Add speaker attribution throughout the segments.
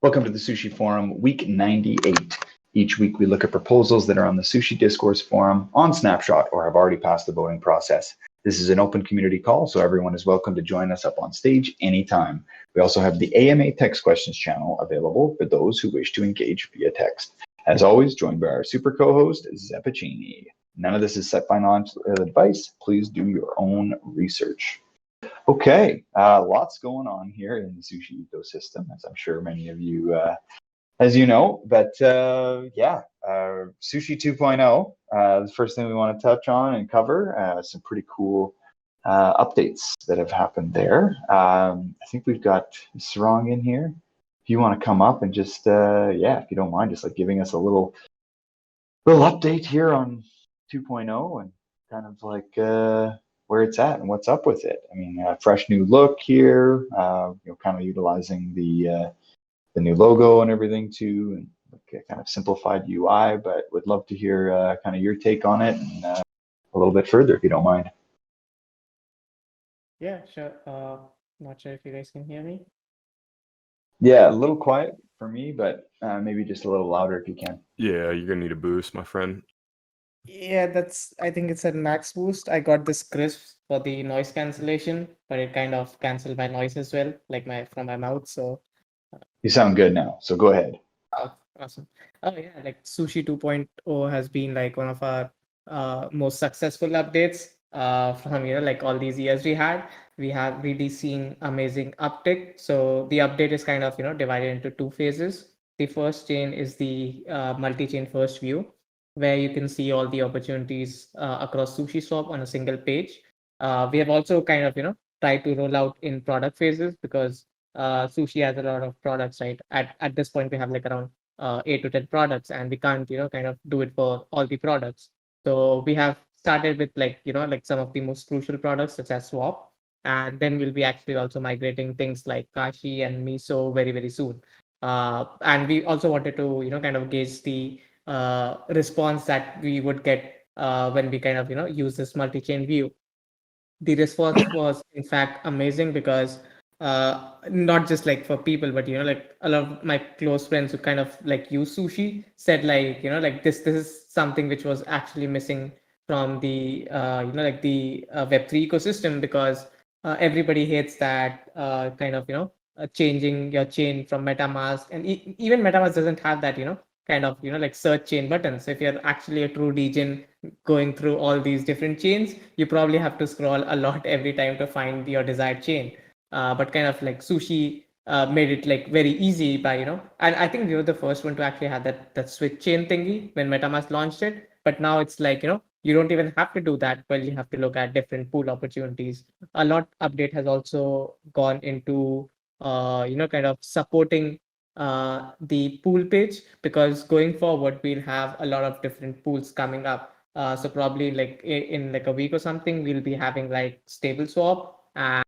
Speaker 1: Welcome to the Sushi Forum, week 98. Each week we look at proposals that are on the Sushi Discourse Forum, on Snapshot, or have already passed the voting process. This is an open community call, so everyone is welcome to join us up on stage anytime. We also have the AMA text questions channel available for those who wish to engage via text. As always, joined by our super co-host, Zeppicini. None of this is set financial advice. Please do your own research. Okay, lots going on here in the sushi ecosystem, as I'm sure many of you, as you know. But Sushi 2.0, the first thing we want to touch on and cover, some pretty cool updates that have happened there. I think we've got Sarang in here. If you want to come up and just, if you don't mind, just like giving us a little update here on 2.0 and kind of like where it's at and what's up with it. I mean, fresh new look here, kind of utilizing the new logo and everything too, and kind of simplified UI, but would love to hear kind of your take on it and a little bit further, if you don't mind.
Speaker 2: Yeah, sure. Not sure if you guys can hear me.
Speaker 1: Yeah, a little quiet for me, but maybe just a little louder if you can.
Speaker 3: Yeah, you're gonna need a boost, my friend.
Speaker 2: Yeah, I think it's at max boost. I got this crisp for the noise cancellation, but it kind of canceled my noise as well, like from my mouth. So
Speaker 1: You sound good now, so go ahead.
Speaker 2: oh, awesome. Oh yeah, like Sushi 2.0 has been like one of our most successful updates from like all these years we had. We have really seen amazing uptick. So the update is kind of divided into two phases. The first chain is the multi-chain first view, where you can see all the opportunities across Sushi Shop on a single page. We have also kind of tried to roll out in product phases because Sushi has a lot of products, right? At this point, we have like around 8 to 10 products, and we can't kind of do it for all the products. So we have started with like some of the most crucial products such as Swap, and then we'll be actually also migrating things like Kashi and Miso very very soon. And we also wanted to kind of gauge the response that we would get when we kind of use this multi-chain view. The response was in fact amazing because not just like for people, but like a lot of my close friends who kind of like use sushi said like like this is something which was actually missing from the like the web3 ecosystem, because everybody hates that kind of changing your chain from MetaMask, and even MetaMask doesn't have that kind of like search chain button. So if you're actually a true degen going through all these different chains, you probably have to scroll a lot every time to find your desired chain. But kind of like Sushi made it like very easy by and I think we were the first one to actually have that switch chain thingy when MetaMask launched it. But now it's like you don't even have to do that. Well, you have to look at different pool opportunities. A lot update has also gone into kind of supporting the pool page, because going forward we'll have a lot of different pools coming up. So probably like in like a week or something, we'll be having like stable swap, and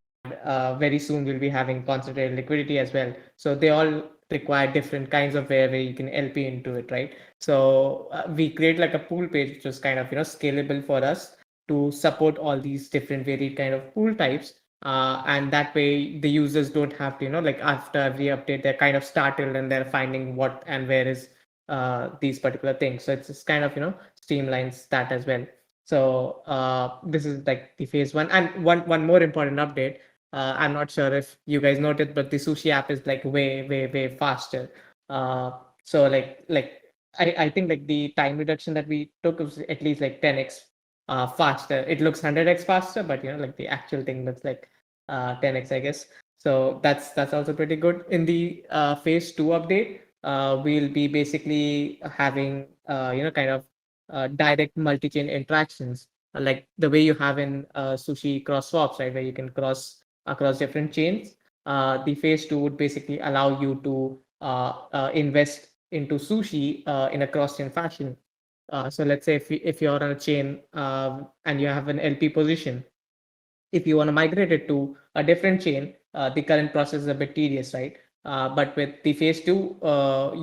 Speaker 2: very soon we'll be having concentrated liquidity as well. So they all require different kinds of where you can LP into it, right? So we create like a pool page which is kind of scalable for us to support all these different varied kind of pool types. And that way the users don't have to like after every update they're kind of startled and they're finding what and where is these particular things. So it's kind of streamlines that as well. So this is like the phase one. And one more important update. I'm not sure if you guys noted, but the Sushi app is like way faster. So like I think like the time reduction that we took was at least like 10x faster. It looks 100x faster, but like the actual thing looks like 10x, I guess. So that's also pretty good. In the phase two update, we'll be basically having kind of direct multi-chain interactions, like the way you have in Sushi cross swaps, right, where you can cross across different chains. The phase two would basically allow you to invest into Sushi in a cross-chain fashion. So let's say if you're on a chain and you have an LP position, if you want to migrate it to a different chain, the current process is a bit tedious, right? But with the phase two,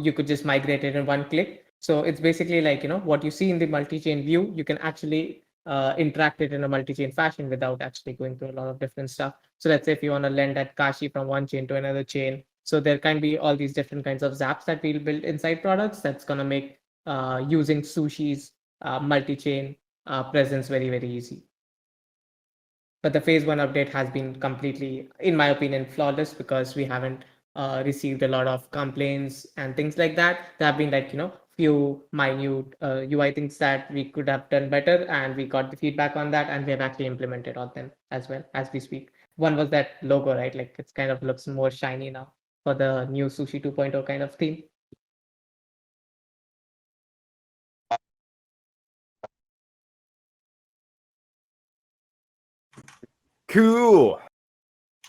Speaker 2: you could just migrate it in one click. So it's basically like what you see in the multi-chain view, you can actually interact it in a multi-chain fashion without actually going through a lot of different stuff. So let's say if you want to lend at Kashi from one chain to another chain, So there can be all these different kinds of zaps that we'll build inside products that's going to make using Sushi's multi-chain presence very, very easy. But the phase 1 update has been completely, in my opinion, flawless, because we haven't received a lot of complaints and things like that. There have been like, few minute UI things that we could have done better, and we got the feedback on that, and we have actually implemented on them as well as we speak. One was that logo, right? Like it's kind of looks more shiny now for the new Sushi 2.0 kind of theme.
Speaker 3: Cool. I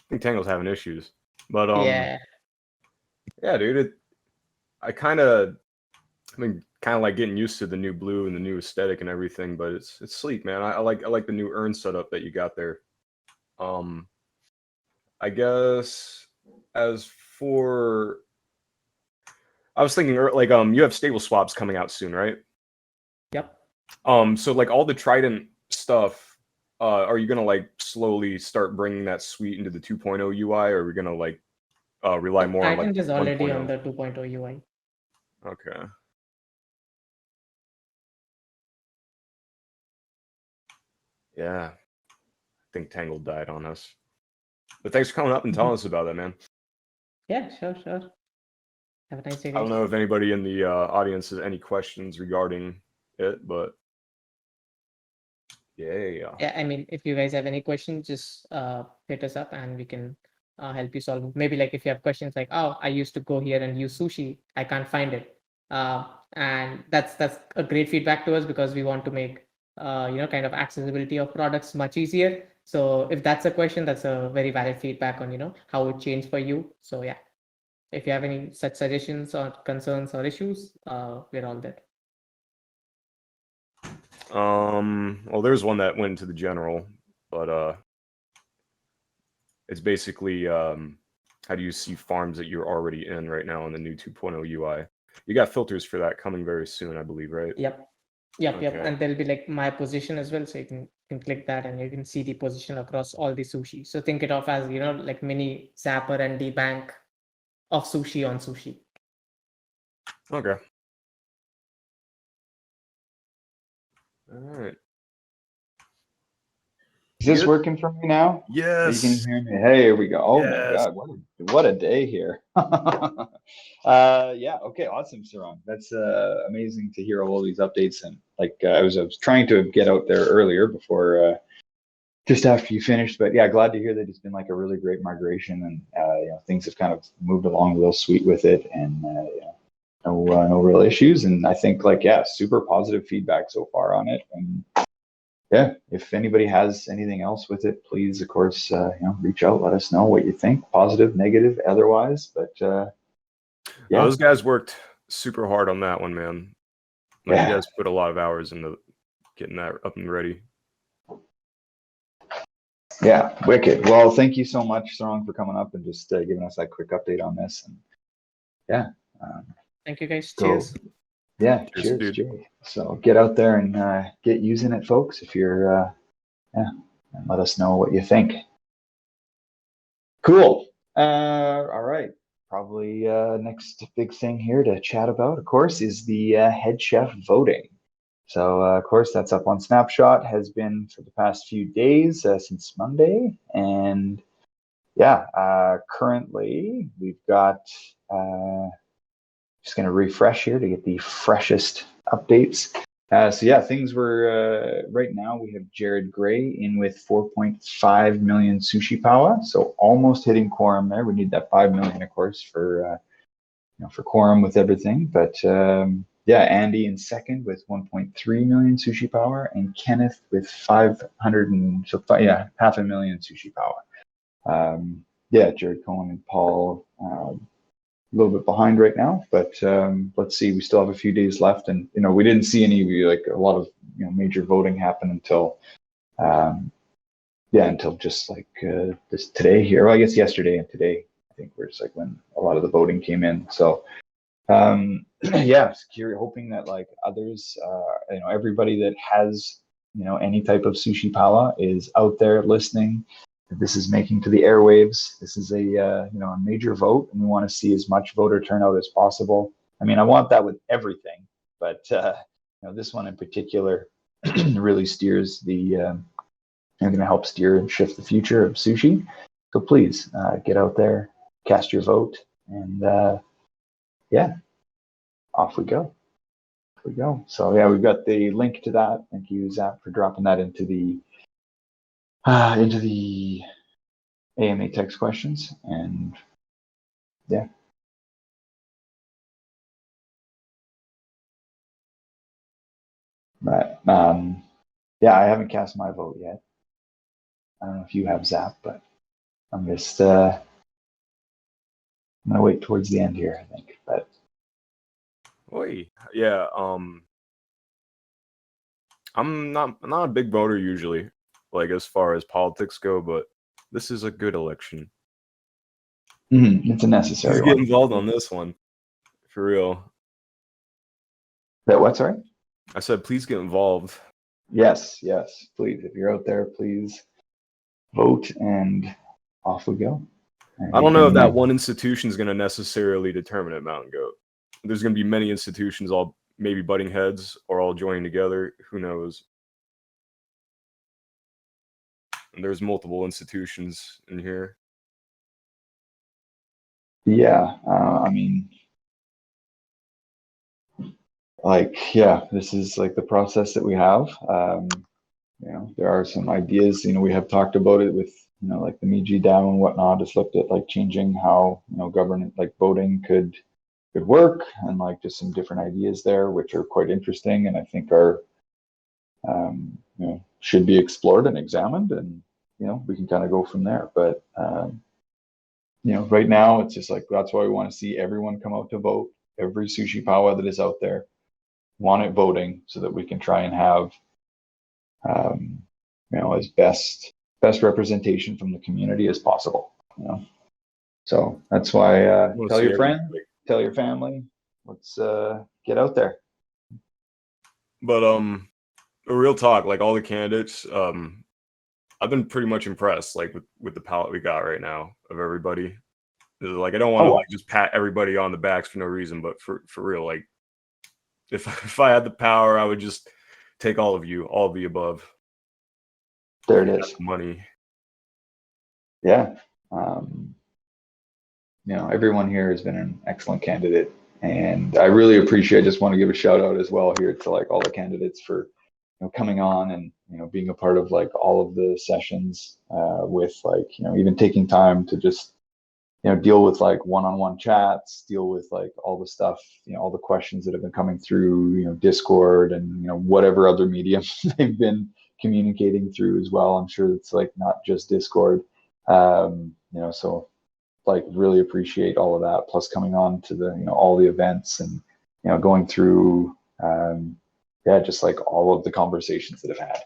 Speaker 3: think Tangle's having issues, but
Speaker 2: Yeah.
Speaker 3: yeah, dude. Kind of like getting used to the new blue and the new aesthetic and everything, but it's sleek, man. I like the new urn setup that you got there. I guess as for, I was thinking like you have stable swaps coming out soon, right?
Speaker 2: Yep.
Speaker 3: So like all the Trident stuff, are you gonna like slowly start bringing that suite into the 2.0 UI, or are we gonna like rely more on like
Speaker 2: Trident is already
Speaker 3: 1.0?
Speaker 2: on the 2.0 UI.
Speaker 3: Okay. Yeah. I think Tangle died on us. But thanks for coming up and telling us about that, man.
Speaker 2: Yeah, sure. Have a nice day,
Speaker 3: I don't
Speaker 2: guys.
Speaker 3: know if anybody in the audience has any questions regarding it, but yeah.
Speaker 2: Yeah, I mean, if you guys have any questions, just hit us up and we can help you solve. Maybe like if you have questions like, oh, I used to go here and use sushi, I can't find it, and that's a great feedback to us, because we want to make kind of accessibility of products much easier. So if that's a question, that's a very valid feedback on how it changed for you. So yeah, if you have any such suggestions or concerns or issues, we're all there.
Speaker 3: Well, there's one that went to the general, but it's basically how do you see farms that you're already in right now in the new 2.0 UI? You got filters for that coming very soon, I believe, right?
Speaker 2: Yep.
Speaker 3: Okay.
Speaker 2: And there'll be like my position as well. So you can click that and you can see the position across all the sushi. So think it of as, like mini Zapper and debank of sushi on sushi.
Speaker 3: Okay. All right.
Speaker 1: Is this working for me now?
Speaker 3: Yes.
Speaker 1: You can hear me. Hey, here we go. Oh my
Speaker 3: Yes.
Speaker 1: God, what a day here. Yeah. Okay. Awesome, Sarang. That's amazing to hear all these updates. And like I was trying to get out there earlier before just after you finished, but yeah, glad to hear that it's been like a really great migration, and things have kind of moved along real sweet with it, and no real issues. And I think like super positive feedback so far on it. And yeah, if anybody has anything else with it, please, of course, reach out, let us know what you think, positive, negative, otherwise. But yeah,
Speaker 3: Those guys worked super hard on that one, man. Like,
Speaker 1: yeah.
Speaker 3: you guys put a lot of hours into getting that up and ready.
Speaker 1: Yeah, wicked. Well, thank you so much, Sarang, for coming up and just giving us that quick update on this. And yeah.
Speaker 2: Thank you, guys.
Speaker 1: So,
Speaker 2: Cheers.
Speaker 1: yeah,
Speaker 3: Cheers,
Speaker 1: cheers. So get out there and get using it, folks, if you're, and let us know what you think. Cool. All right. Probably next big thing here to chat about, of course, is the head chef voting. So, of course, that's up on Snapshot, has been for the past few days since Monday. And yeah, currently we've got, just going to refresh here to get the freshest updates. So yeah, things were, right now we have Jared Gray in with 4.5 million sushi power. So almost hitting quorum there. We need that 5 million, of course, for quorum with everything. But yeah, Andy in second with 1.3 million sushi power, and Kenneth with 500 half a million sushi power. Yeah, Jared Cohen and Paul a little bit behind right now, but let's see. We still have a few days left, and we didn't see any like a lot of major voting happen until until just like this today here. Well, I guess yesterday and today, I think, where it's like when a lot of the voting came in. So yeah, hoping that like others, everybody that has any type of sushi pala is out there listening, that this is making to the airwaves. This is a a major vote, and we want to see as much voter turnout as possible. I mean, I want that with everything, but this one in particular really steers the. Going to help steer and shift the future of sushi. So please get out there, cast your vote, and off we go. So yeah, we've got the link to that. Thank you, Zap, for dropping that into the AMA text questions. And yeah. But I haven't cast my vote yet. I don't know if you have, Zap, but I'm just I'm gonna wait towards the end here, I think. But
Speaker 3: yeah, I'm not a big voter usually, like as far as politics go, but this is a good election.
Speaker 1: it's a necessary
Speaker 3: Please get
Speaker 1: one.
Speaker 3: involved on this one, for real.
Speaker 1: That what? Sorry.
Speaker 3: I said, please get involved.
Speaker 1: Yes, please. If you're out there, please vote, and off we go. And
Speaker 3: I don't know if that one institution is going to necessarily determine it, Mountain Goat. There's going to be many institutions all maybe butting heads or all joining together. Who knows? And there's multiple institutions in here.
Speaker 1: Yeah, I mean, this is like the process that we have. There are some ideas. We have talked about it with like the Meiji DAO and whatnot. It's looked at like changing how government like voting could work, and like just some different ideas there, which are quite interesting, and I think are should be explored and examined, and we can kind of go from there. But right now it's just like that's why we want to see everyone come out to vote. Every sushi power that is out there want it voting, so that we can try and have as best representation from the community as possible. So that's why tell your friends, tell your family. Let's get out there.
Speaker 3: But real talk, like all the candidates, I've been pretty much impressed, like with the palette we got right now of everybody. Like I don't want to like just pat everybody on the backs for no reason, but for real, like if I had the power, I would just take all of you, all of the above.
Speaker 1: There it is.
Speaker 3: Money.
Speaker 1: Yeah. Everyone here has been an excellent candidate, and I really appreciate. I just want to give a shout out as well here to like all the candidates for coming on and being a part of like all of the sessions with like even taking time to just deal with like one-on-one chats, deal with like all the stuff, all the questions that have been coming through Discord and whatever other medium they've been communicating through as well. I'm sure it's like not just Discord. So like really appreciate all of that, plus coming on to the all the events and going through just like all of the conversations that I've had.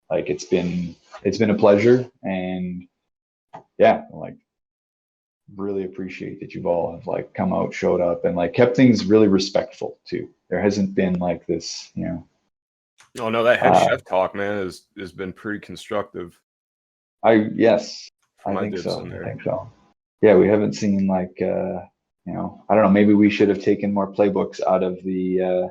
Speaker 1: Like it's been a pleasure, and like really appreciate that you've all have like come out, showed up, and like kept things really respectful too. There hasn't been like this
Speaker 3: Oh no, that head chef talk, man, has been pretty constructive.
Speaker 1: I think so. Yeah, we haven't seen like I don't know, maybe we should have taken more playbooks out of the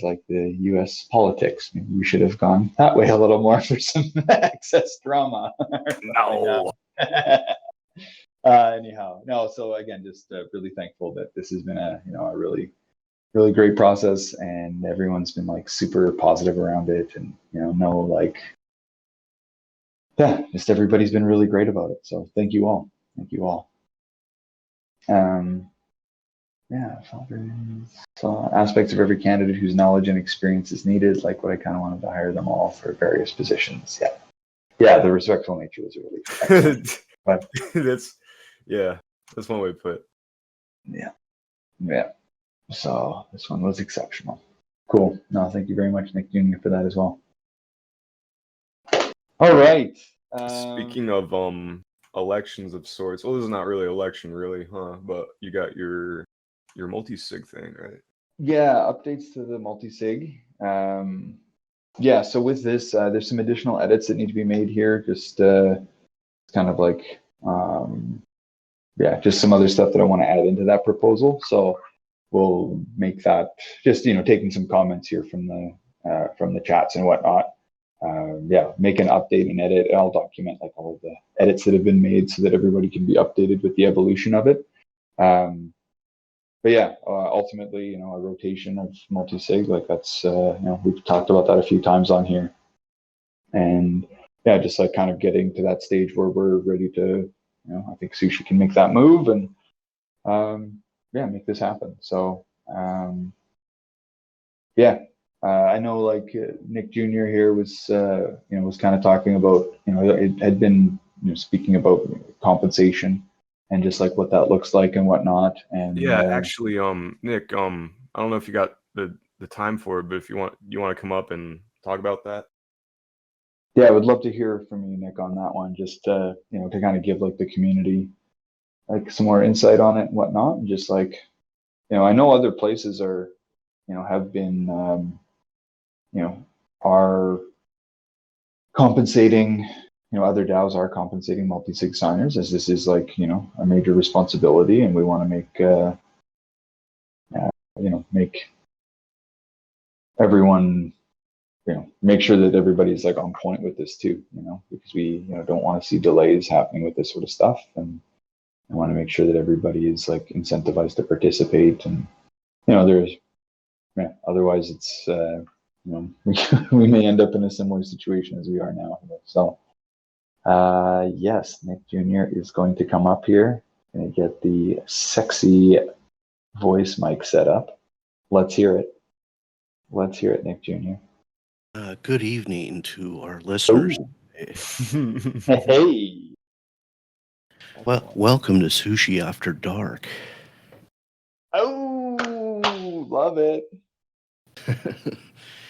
Speaker 1: like the US politics. Maybe we should have gone that way a little more for some excess drama.
Speaker 3: No.
Speaker 1: Anyhow, no, so again, just really thankful that this has been a really great process, and everyone's been like super positive around it, and just everybody's been really great about it. So thank you all. So aspects of every candidate whose knowledge and experience is needed, like what I kind of wanted to hire them all for various positions. The respectful nature was really excellent. But
Speaker 3: that's one way to put
Speaker 1: it. Yeah. So this one was exceptional. Cool. No, thank you very much, Nick Jr., for that as well. All right.
Speaker 3: Speaking of elections of sorts, well, this is not really election, really, huh? But you got your multi-sig thing, right?
Speaker 1: Yeah, updates to the multi-sig. yeah, so with this, there's some additional edits that need to be made here. Just kind of like, yeah, just some other stuff that I want to add into that proposal. So we'll make that just, taking some comments here from the chats and whatnot. Yeah, make an update and edit. I'll document like all the edits that have been made so that everybody can be updated with the evolution of it. But yeah, ultimately, a rotation of multi-sig, like that's, we've talked about that a few times on here. And yeah, just like kind of getting to that stage where we're ready to, I think Sushi can make that move and, yeah, make this happen. So, yeah, I know like Nick Jr. here was, was kind of talking about, it had been, speaking about compensation and just like what that looks like and whatnot. And
Speaker 3: Yeah, actually, Nick, I don't know if you got the time for it, but if you want to come up and talk about that.
Speaker 1: yeah, I would love to hear from you, Nick, on that one. Just to kind of give like the community like some more insight on it and whatnot, and just like, I know other places are, have been, are compensating, other DAOs are compensating multi-sig signers, as this is like, a major responsibility, and we want to make, make everyone, make sure that everybody's like on point with this too, because we, don't want to see delays happening with this sort of stuff, and I want to make sure that everybody is like incentivized to participate, and there's, yeah, otherwise it's, we may end up in a similar situation as we are now. So, yes, Nick Jr. is going to come up here and get the sexy voice mic set up. Let's hear it. Let's hear it, Nick Jr.
Speaker 4: Good evening to our listeners.
Speaker 1: Hey.
Speaker 4: Well, welcome to Sushi After Dark.
Speaker 1: Oh, love it.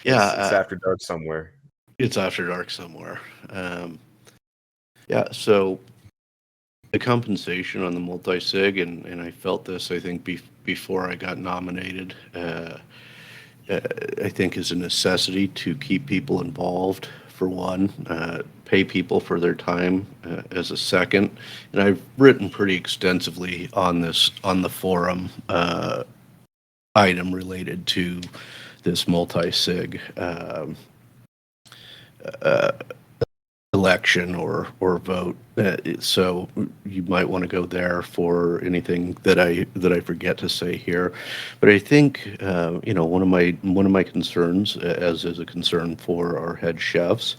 Speaker 4: Yeah,
Speaker 3: it's after dark somewhere.
Speaker 4: It's after dark somewhere. Yeah, so the compensation on the multi-sig, and I felt this, I think, before I got nominated, I think is a necessity to keep people involved, for one, pay people for their time as a second. And I've written pretty extensively on this, on the forum, item related to this multi-sig election or vote. So you might want to go there for anything that I forget to say here. But I think one of my concerns, as is a concern for our head chefs,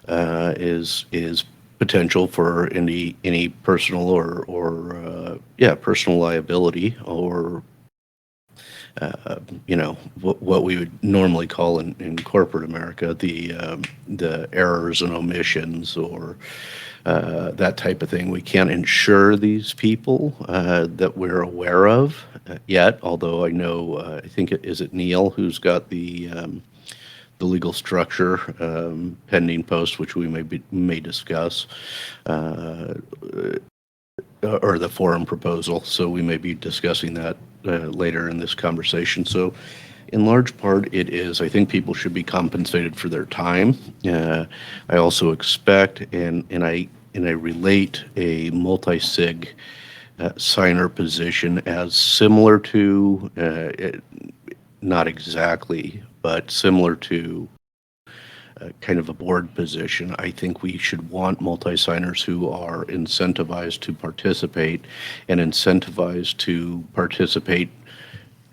Speaker 4: is potential for any personal or personal liability, or what we would normally call in corporate America the errors and omissions, or that type of thing. We can't insure these people that we're aware of yet. Although I know, I think is it Neil who's got the legal structure pending post, which we may discuss. Or the forum proposal, so we may be discussing that later in this conversation. So in large part, it is, I think people should be compensated for their time. I also expect, and I relate a multi-sig signer position as similar to, not exactly, but similar to kind of a board position. I think we should want multi-signers who are incentivized to participate, and incentivized to participate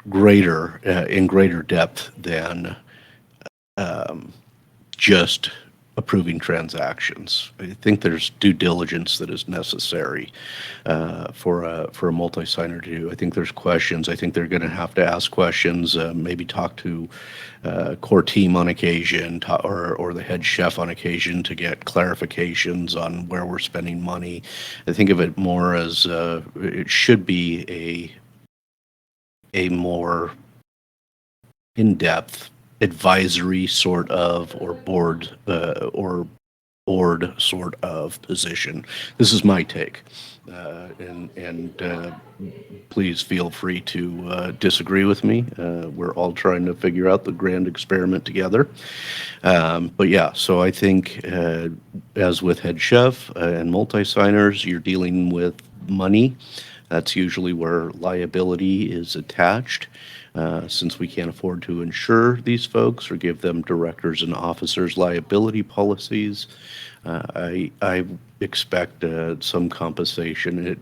Speaker 4: in greater depth than just approving transactions. I think there's due diligence that is necessary for a multi-signer to do. I think there's questions. I think they're going to have to ask questions, maybe talk to core team on occasion, or the head chef on occasion, to get clarifications on where we're spending money. I think of it more as it should be a more in-depth advisory sort of, or board sort of position. This is my take. and please feel free to disagree with me. We're all trying to figure out the grand experiment together. But yeah, so I think as with head chef and multi-signers, you're dealing with money. That's usually where liability is attached. Since we can't afford to insure these folks or give them directors and officers liability policies, I expect some compensation.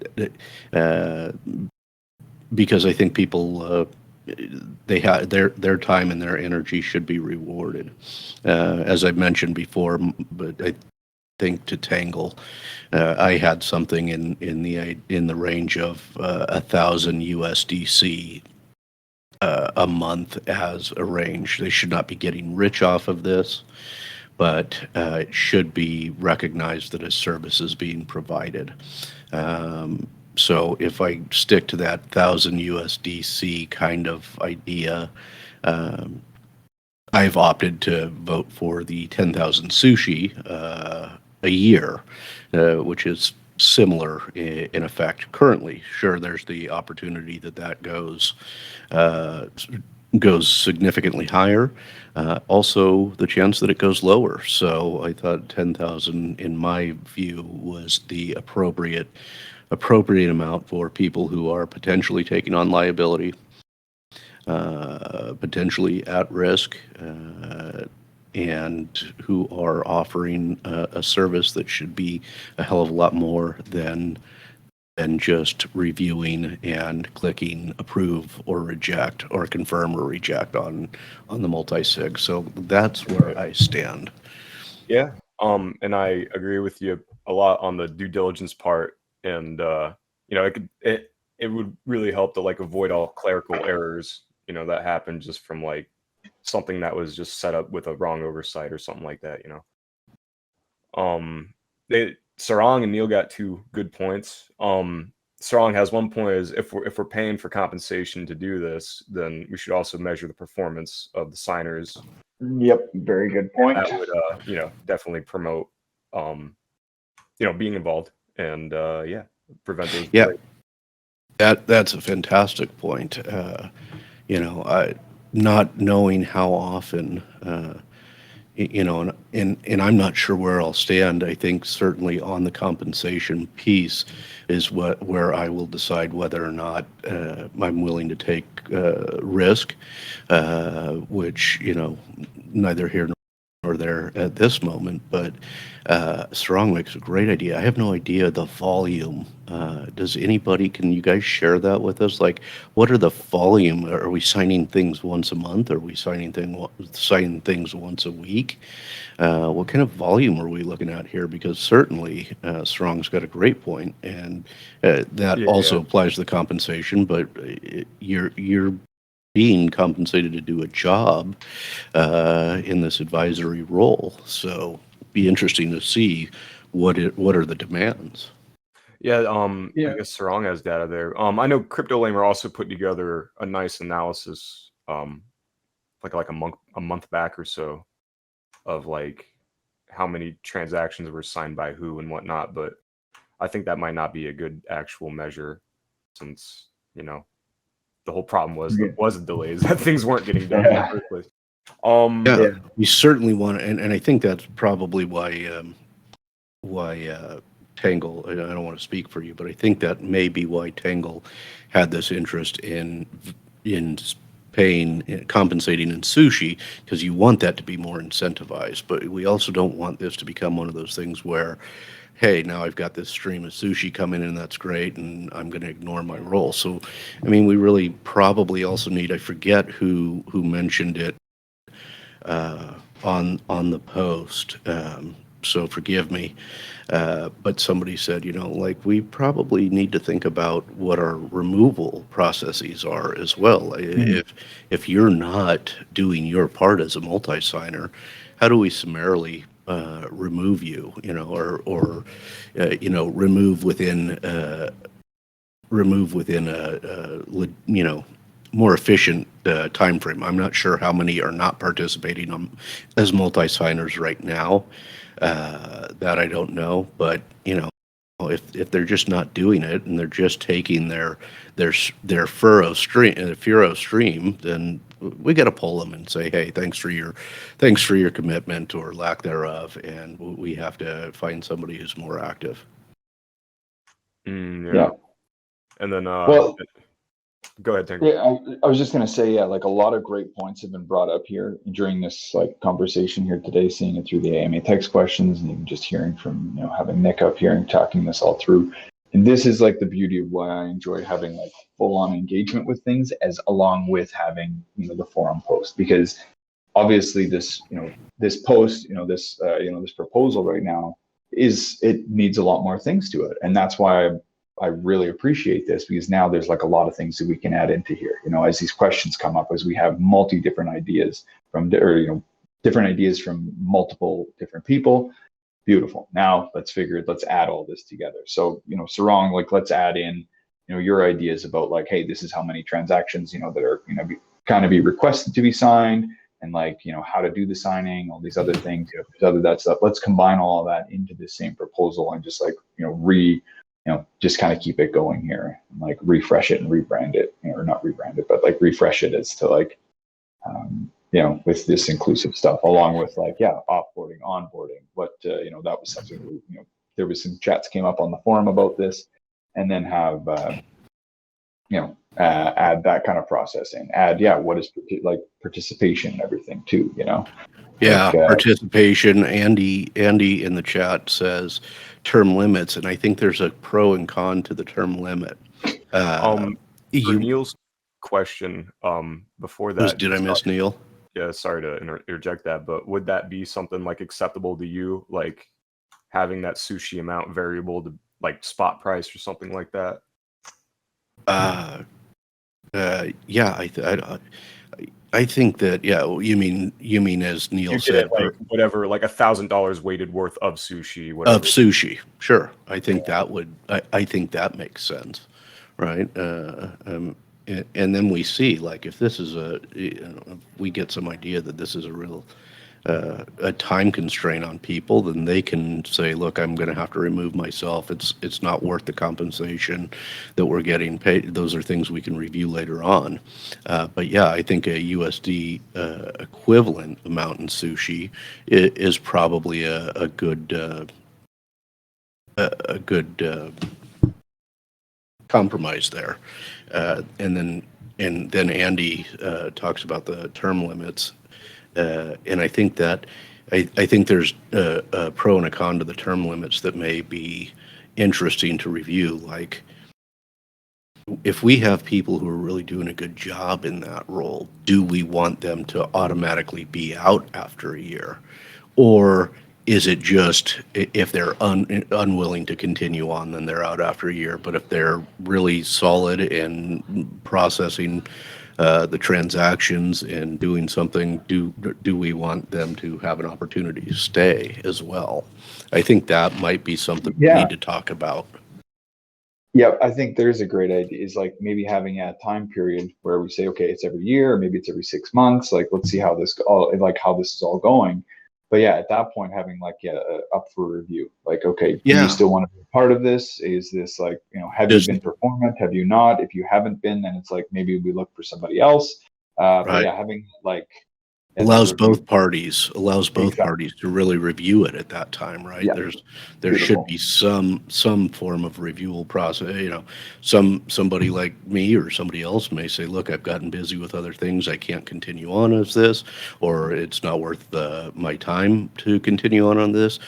Speaker 4: Because I think people they have their time and their energy should be rewarded. As I mentioned before, but I think to Tangle, I had something in the range of 1,000 USDC a month as a range. They should not be getting rich off of this, but it should be recognized that a service is being provided. So if I stick to that 1,000 USDC kind of idea, I've opted to vote for the 10,000 sushi a year, which is similar in effect currently. Sure, there's the opportunity that goes significantly higher. Also, the chance that it goes lower. So I thought 10,000, in my view, was the appropriate amount for people who are potentially taking on liability, potentially at risk, and who are offering a service that should be a hell of a lot more than just reviewing and clicking approve or reject or confirm or reject on the multi-sig. So that's where I stand.
Speaker 3: Yeah. And I agree with you a lot on the due diligence part. And it would really help to like avoid all clerical errors, that happen just from like something that was just set up with a wrong oversight or something like that, Sarang and Neil got two good points. Sarang has one point is if we're paying for compensation to do this, then we should also measure the performance of the signers.
Speaker 1: Yep, very good point.
Speaker 3: That would definitely promote being involved and prevent those.
Speaker 4: Yeah, that's a fantastic point. Not knowing how often, and I'm not sure where I'll stand. I think certainly on the compensation piece is where I will decide whether or not I'm willing to take risk, which neither here nor there at this moment. But Sarang makes a great idea. I have no idea the volume. Can you guys share that with us? Like, what are the volume? Are we signing things once a month? Are we signing things once a week? What kind of volume are we looking at here? Because certainly Sarang's got a great point, and that also applies to the compensation. But you're being compensated to do a job in this advisory role. So be interesting to see what are the demands.
Speaker 3: Yeah, I guess Sarang has data there. I know CryptoLamer also put together a nice analysis, like a month back or so, of like how many transactions were signed by who and whatnot. But I think that might not be a good actual measure, since the whole problem was the delays, that things weren't getting done in the first place.
Speaker 4: We certainly want, and I think that's probably why Tangle. I don't want to speak for you, but I think that may be why Tangle had this interest in compensating in sushi, because you want that to be more incentivized. But we also don't want this to become one of those things where, hey, now I've got this stream of sushi coming in, that's great, and I'm going to ignore my role. So, I mean, we really probably also need, I forget who mentioned it on the post, so forgive me, but somebody said, we probably need to think about what our removal processes are as well. If you're not doing your part as a multi-signer, how do we summarily remove you, or remove within a more efficient time frame? I'm not sure how many are not participating as multi-signers right now. That I don't know, but if they're just not doing it and they're just taking their furrow stream, then we got to pull them and say, hey, thanks for your commitment or lack thereof, and we have to find somebody who's more active.
Speaker 3: Yeah.
Speaker 1: Yeah.
Speaker 3: And then
Speaker 1: Well,
Speaker 3: go ahead, Tank.
Speaker 1: yeah, I was just gonna say, yeah, like a lot of great points have been brought up here during this like conversation here today, seeing it through the AMA text questions, and even just hearing from having Nick up here and talking this all through. And this is like the beauty of why I enjoy having like full on engagement with things, as along with having the forum post, because obviously this this post this proposal right now it needs a lot more things to it, and that's why I really appreciate this, because now there's like a lot of things that we can add into here. As these questions come up, as we have different ideas from different ideas from multiple different people. Beautiful. Now let's add all this together. So Sarong, like let's add in your ideas about like, hey, this is how many transactions that are kind of be requested to be signed, and like how to do the signing, all these other things, that stuff. Let's combine all of that into the same proposal and just like just kind of keep it going here, and like refresh it and rebrand it, or not rebrand it, but like refresh it as to like with this inclusive stuff, along with like offboarding, onboarding. But that was something there was some chats came up on the forum about this, and then have add that kind of process in. Add what is like participation and everything too.
Speaker 4: Participation. Andy in the chat says term limits, and I think there's a pro and con to the term limit.
Speaker 3: For Neil's question, before that,
Speaker 4: did I miss Neil?
Speaker 3: Yeah, sorry to interject that, but would that be something like acceptable to you, like having that sushi amount variable to like spot price or something like that?
Speaker 4: I think that you mean as Neil said,
Speaker 3: like whatever, like $1,000 weighted worth of sushi, whatever.
Speaker 4: Of sushi. Sure, I think that would. I think that makes sense, right? And then we see, like, if this is if we get some idea that this is a real a time constraint on people, then they can say, look, I'm going to have to remove myself. It's not worth the compensation that we're getting paid. Those are things we can review later on. But yeah, I think a USD equivalent amount in sushi is probably a good compromise there. And then Andy talks about the term limits, and I think that I think there's a pro and a con to the term limits that may be interesting to review. Like, if we have people who are really doing a good job in that role, do we want them to automatically be out after a year, or is it just if they're unwilling to continue on, then they're out after a year? But if they're really solid in processing the transactions and doing something, do we want them to have an opportunity to stay as well? I think that might be something we need to talk about.
Speaker 1: Yeah, I think there's a great idea, is like maybe having a time period where we say, okay, it's every year, or maybe it's every 6 months. Like, let's see how this is all going. But yeah, at that point, having like up for review. Like, okay, do you still want to be a part of this? Is this like have you been performant? Have you not? If you haven't been, then it's like maybe we look for somebody else. But yeah, having like
Speaker 4: allows both parties to really review it at that time, right?
Speaker 1: Yeah.
Speaker 4: There should be some form of reviewal process. Somebody like me or somebody else may say, look, I've gotten busy with other things, I can't continue on as this, or it's not worth my time to continue on this.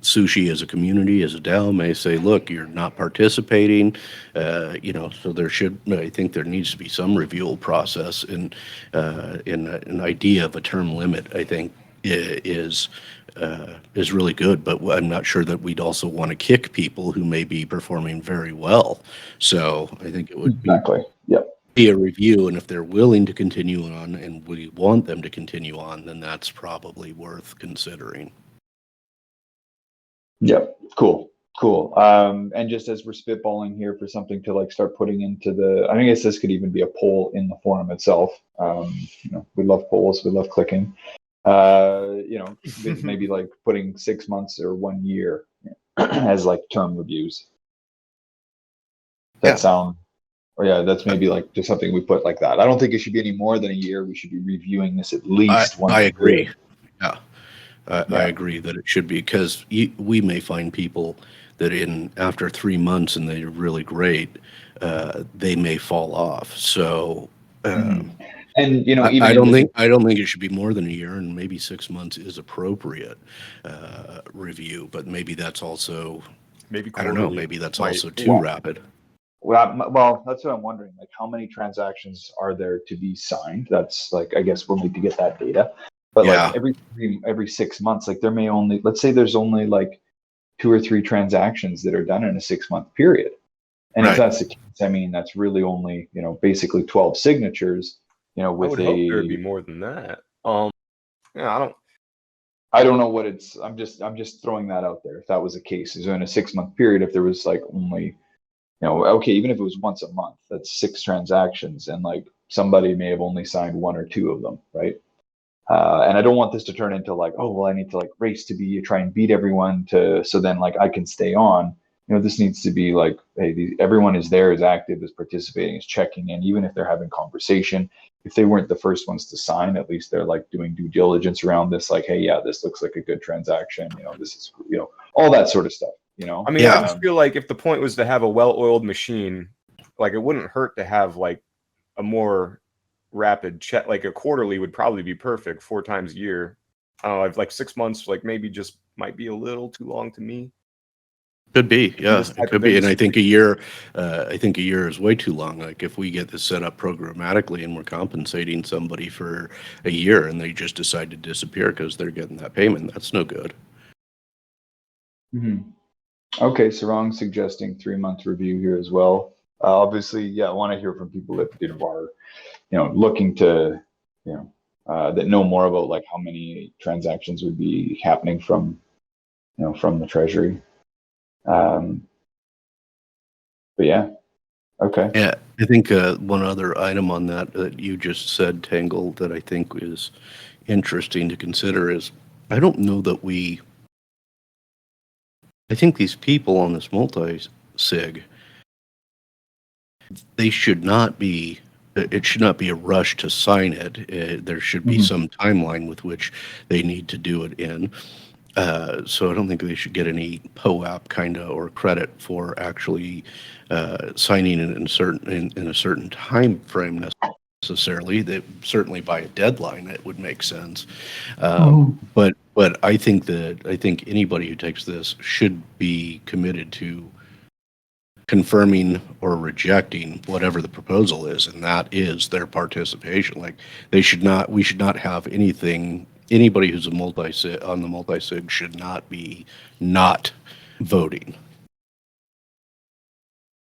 Speaker 4: Sushi as a community, as a DAO, may say, look, you're not participating, so I think there needs to be some review process, and an idea of a term limit, I think, is really good, but I'm not sure that we'd also want to kick people who may be performing very well. So I think it would be a review, and if they're willing to continue on and we want them to continue on, then that's probably worth considering.
Speaker 1: Yep. Cool. And just as we're spitballing here for something to like start putting into I guess this could even be a poll in the forum itself. We love polls. We love clicking. Maybe like putting 6 months or 1 year. as like term reviews.
Speaker 4: Yeah.
Speaker 1: That sound, or yeah, that's maybe like just something we put like that. I don't think it should be any more than a year. We should be reviewing this at least once.
Speaker 4: I
Speaker 1: a
Speaker 4: agree.
Speaker 1: year.
Speaker 4: Yeah.
Speaker 1: Yeah.
Speaker 4: I agree that it should be, because we may find people that after 3 months and they're really great, they may fall off. So,
Speaker 1: Mhm. And you know, even
Speaker 4: I
Speaker 1: in
Speaker 4: don't
Speaker 1: the-
Speaker 4: think it should be more than a year, and maybe 6 months is appropriate review. But maybe that's also,
Speaker 3: Maybe
Speaker 4: I don't know.
Speaker 3: quarterly
Speaker 4: Maybe that's
Speaker 3: might-
Speaker 4: also too rapid.
Speaker 1: well, that's what I'm wondering. Like, how many transactions are there to be signed? That's like, I guess we'll need to get that data. But
Speaker 4: Yeah.
Speaker 1: like every 6 months, like there may only, let's say there's only like 2 or 3 transactions that are done in a 6-month period. And if
Speaker 4: Right.
Speaker 1: that's the case, I mean, that's really only, you know, basically 12 signatures, you know,
Speaker 3: I
Speaker 1: with
Speaker 3: would hope there would be more than that. Yeah,
Speaker 1: I don't know what it's, I'm just throwing that out there. If that was the case, so in a 6-month period, if there was like only, you know, okay, even if it was once a month, that's 6 transactions, and like somebody may have only signed 1 or 2 of them, right? And I don't want this to turn into like, oh, well, I need to like race to try and beat everyone so then like I can stay on. You know, this needs to be like, hey, everyone is there, is active, is participating, is checking in, even if they're having conversation. If they weren't the first ones to sign, at least they're like doing due diligence around this, like, hey, yeah, this looks like a good transaction. You know, this is, you know, all that sort of stuff. You know,
Speaker 3: I mean,
Speaker 4: Yeah.
Speaker 3: I just feel like if the point was to have a well-oiled machine, like it wouldn't hurt to have like a more rapid check. Like a quarterly would probably be perfect, 4 times a year. I don't know, I've like 6 months, like maybe just might be a little too long to me.
Speaker 4: Could be, yeah,
Speaker 3: this
Speaker 4: it
Speaker 3: type
Speaker 4: could
Speaker 3: of
Speaker 4: be, and I
Speaker 3: industry.
Speaker 4: think a year, is way too long. Like if we get this set up programmatically and we're compensating somebody for a year and they just decide to disappear because they're getting that payment, that's no good.
Speaker 1: Mhm. Okay, so wrong suggesting 3-month review here as well. Obviously, yeah, I want to hear from people that are, you know, looking to, you know, that know more about like how many transactions would be happening from, you know, from the treasury. But yeah, okay.
Speaker 4: Yeah, I think one other item on that you just said, Tangle, that I think is interesting to consider is, I don't know that I think these people on this multi-sig, they should not be, it should not be a rush to sign it. There should be
Speaker 1: Mhm.
Speaker 4: some timeline with which they need to do it in. So I don't think they should get any POAP kind of or credit for actually signing it in a certain time frame necessarily. That certainly by a deadline it would make sense. But I think anybody who takes this should be committed to confirming or rejecting whatever the proposal is, and that is their participation. Like we should not have anybody who's on the multi-sig should not be not voting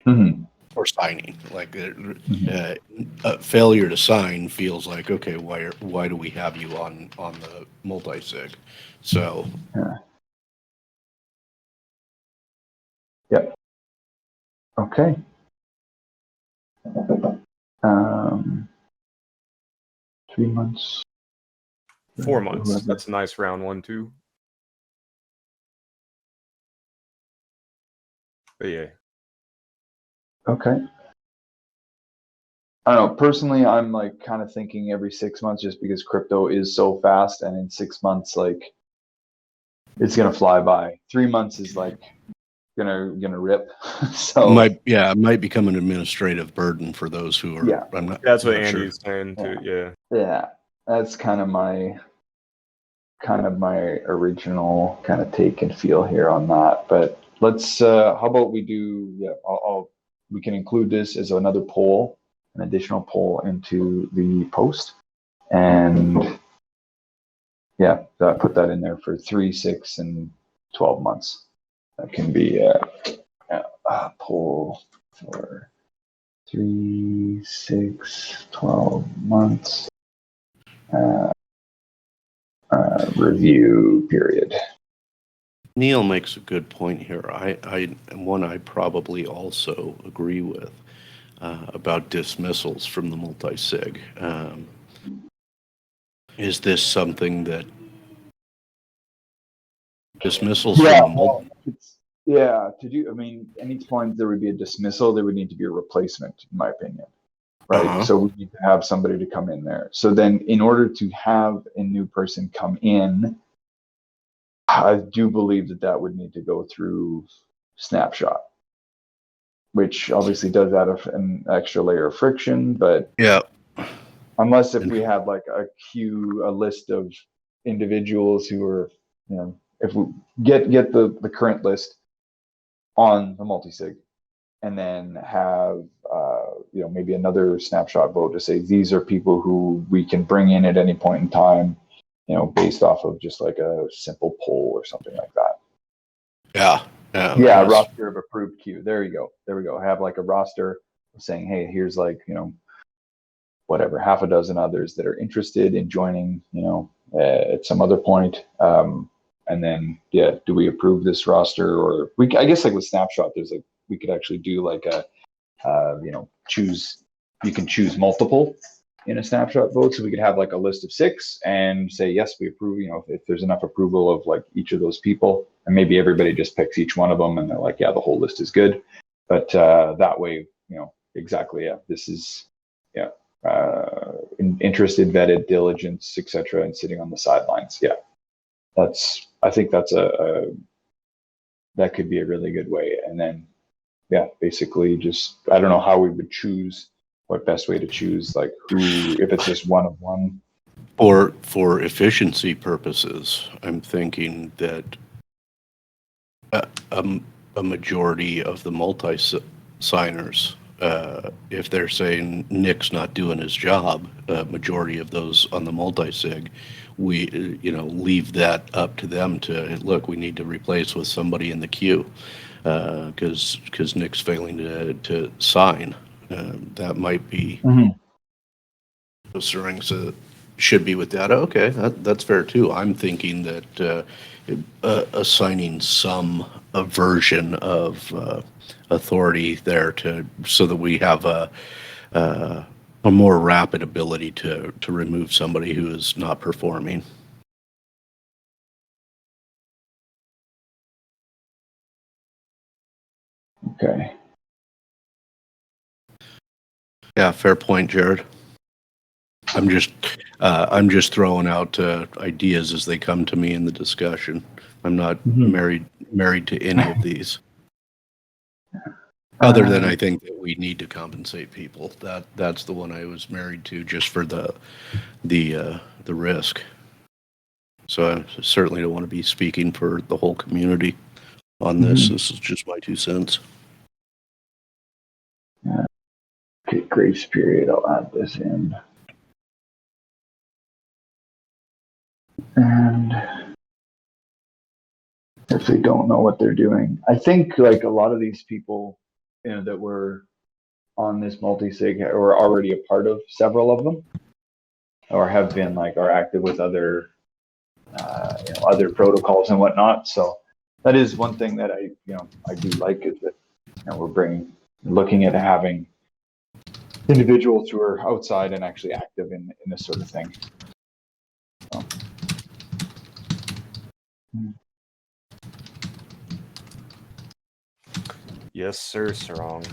Speaker 1: Mhm.
Speaker 4: or signing. Like
Speaker 1: Mhm.
Speaker 4: a failure to sign feels like, okay, why do we have you on the multi-sig? So
Speaker 1: Yeah. Yep. Okay. Um, 3 months.
Speaker 3: 4 months.
Speaker 1: Whoever.
Speaker 3: That's a nice round one too. But yeah.
Speaker 1: Okay. I don't know. Personally, I'm like kind of thinking every 6 months, just because crypto is so fast, and in 6 months, like it's gonna fly by. 3 months is like gonna rip. So
Speaker 4: it might become an administrative burden for those who are.
Speaker 1: yeah,
Speaker 3: That's what
Speaker 4: not sure.
Speaker 3: Andy's saying too. Yeah.
Speaker 1: yeah, that's kind of my original kind of take and feel here on that. But let's. How about we do? Yeah, we can include this as another poll, an additional poll into the post, and yeah, put that in there for 3, 6, and 12 months. That can be a poll for 3, 6, 12 months review period.
Speaker 4: Neil makes a good point here. I probably also agree with about dismissals from the multi-sig. Is this something that dismissals from
Speaker 1: Yeah,
Speaker 4: the multi?
Speaker 1: Yeah, to do, I mean, at each point there would be a dismissal, there would need to be a replacement, in my opinion. Right.
Speaker 4: Uh-huh.
Speaker 1: So we need to have somebody to come in there. So then in order to have a new person come in, I do believe that that would need to go through Snapshot, which obviously does add an extra layer of friction, but
Speaker 4: Yeah.
Speaker 1: unless if we had like a list of individuals who are, if we get the current list on the multi-sig, and then have maybe another snapshot vote to say these are people who we can bring in at any point in time, based off of just like a simple poll or something like that.
Speaker 4: Yeah.
Speaker 1: Yeah, roster of approved queue. There we go. Have like a roster saying, hey, here's like, whatever, half a dozen others that are interested in joining, at some other point. And then, do we approve this roster? Or I guess like with Snapshot, we could actually do like you can choose multiple in a Snapshot vote. So we could have like a list of 6 and say, yes, we approve, if there's enough approval of like each of those people, and maybe everybody just picks each one of them and they're like, yeah, the whole list is good. But that way, exactly. Yeah, this is, interested, vetted, diligence, etc., and sitting on the sidelines. Yeah, I think that's that could be a really good way. And then, basically just, I don't know how we would choose, what best way to choose, like who, if it's just one of one.
Speaker 4: Or for efficiency purposes, I'm thinking that a majority of the multi-signers, if they're saying Nick's not doing his job, a majority of those on the multi-sig, we leave that up to them to look. We need to replace with somebody in the queue because Nick's failing to sign. That might be those rings should be with data. Okay, that's fair too. I'm thinking that assigning some version of authority there so that we have a more rapid ability to remove somebody who is not performing.
Speaker 1: Okay.
Speaker 4: Yeah, fair point, Jared. I'm just throwing out ideas as they come to me in the discussion. I'm not married to any of these. Other than I think that we need to compensate people. That's the one I was married to just for the risk. So I certainly don't want to be speaking for the whole community on this. This is just my 2 cents.
Speaker 1: Okay, grace period. I'll add this in. And if they don't know what they're doing, I think like a lot of these people, that were on this multi-sig or already a part of several of them, or have been like are active with other other protocols and whatnot. So that is one thing that I do like, is that we're looking at having individuals who are outside and actually active in this sort of thing. So.
Speaker 3: Yes, sir, Sarong.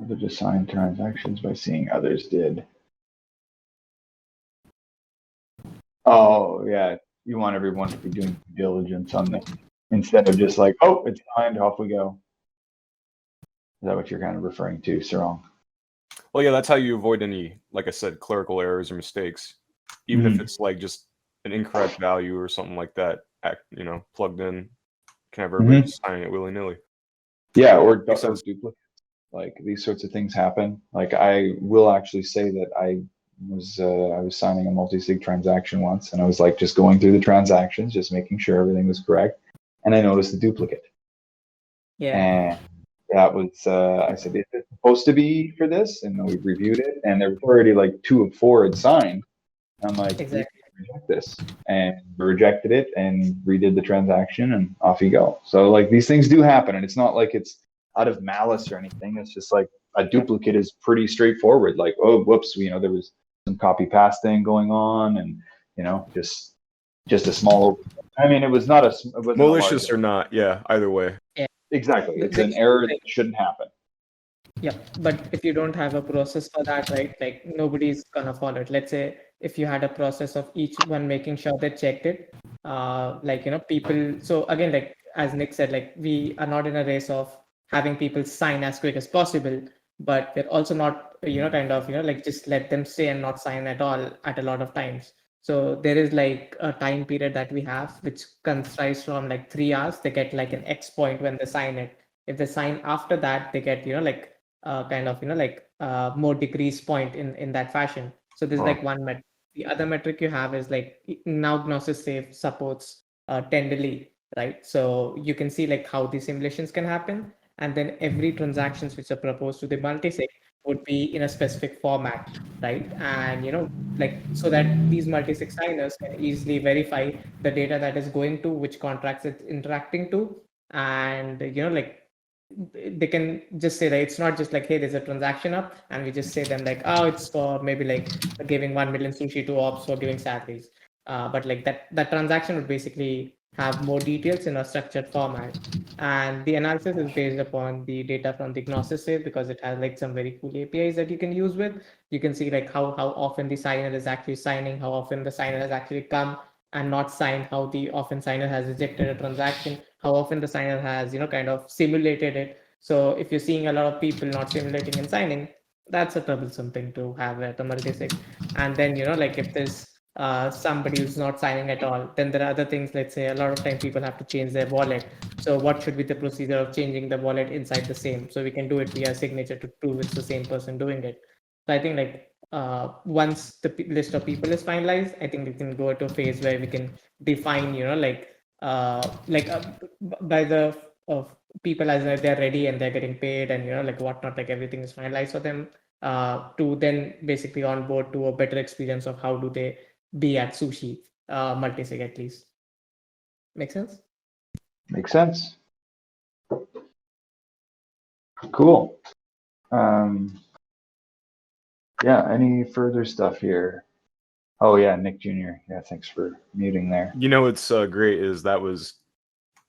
Speaker 1: Other just signed transactions by seeing others did. Oh, yeah. You want everyone to be doing due diligence on this instead of just like, oh, it's signed, off we go. Is that what you're kind of referring to, Sarong?
Speaker 3: Well, yeah, that's how you avoid any, like I said, clerical errors or mistakes. Even if it's like just an incorrect value or something like that, plugged in, can have everybody just signing it willy-nilly.
Speaker 1: Yeah, or duplicates. Like these sorts of things happen. Like I will actually say that I was signing a multi-sig transaction once, and I was like just going through the transactions, just making sure everything was correct, and I noticed a duplicate.
Speaker 2: Yeah.
Speaker 1: And that was I said, is it supposed to be for this? And then we reviewed it, and there was already like 2 of 4 had signed. I'm like,
Speaker 2: Exactly.
Speaker 1: reject this, and we rejected it and redid the transaction, and off you go. So like these things do happen, and it's not like it's out of malice or anything. It's just like a duplicate is pretty straightforward. Like, oh, whoops, there was some copy paste thing going on, and just a small I mean, it was not a it wasn't a large
Speaker 3: Malicious or
Speaker 1: error.
Speaker 3: not, yeah, either way.
Speaker 1: Exactly,
Speaker 2: The-
Speaker 1: it's
Speaker 2: the
Speaker 1: an
Speaker 2: issue
Speaker 1: error
Speaker 2: is,
Speaker 1: that
Speaker 2: like,
Speaker 1: shouldn't happen.
Speaker 2: yeah, but if you don't have a process for that, right, like nobody's gonna follow it. Let's say if you had a process of each one making sure they checked it, like, people. So again, like as Nick said, like we are not in a race of having people sign as quick as possible, but we're also not, kind of, like just let them stay and not sign at all at a lot of times. So there is like a time period that we have, which consists from like 3 hours. They get like an X point when they sign it. If they sign after that, they get, like kind of, like more decrease point in that fashion. So there's like one metric. The other metric you have is like now Gnosis Safe supports tenderly, right? So you can see like how these simulations can happen, and then every transactions which are proposed to the multi-sig would be in a specific format, right? And like so that these multi-sig signers can easily verify the data that is going to which contracts it's interacting to, and like they can just say that it's not just like, hey, there's a transaction up, and we just say them like, oh, it's for maybe like giving 1 million sushi to ops for giving salaries. But like that transaction would basically have more details in a structured format. And the analysis is based upon the data from the Gnosis Safe, because it has like some very cool APIs that you can use with. You can see like how often the signer is actually signing, how often the signer has actually come and not signed, how the often signer has rejected a transaction, how often the signer has kind of simulated it. So if you're seeing a lot of people not simulating and signing, that's a troublesome thing to have at a multi-sig. And then like if there's somebody who's not signing at all, then there are other things. Let's say a lot of time people have to change their wallet. So what should be the procedure of changing the wallet inside the same? So we can do it via signature to prove it's the same person doing it. So I think like once the list of people is finalized, I think we can go to a phase where we can define, like by the of people as they're ready and they're getting paid and like whatnot, like everything is finalized for them, to then basically onboard to a better experience of how do they be at sushi multi-sig at least. Make sense?
Speaker 1: Makes sense. Cool. Yeah, any further stuff here? Oh yeah, Nick Jr. Yeah, thanks for muting there.
Speaker 3: What's great is that was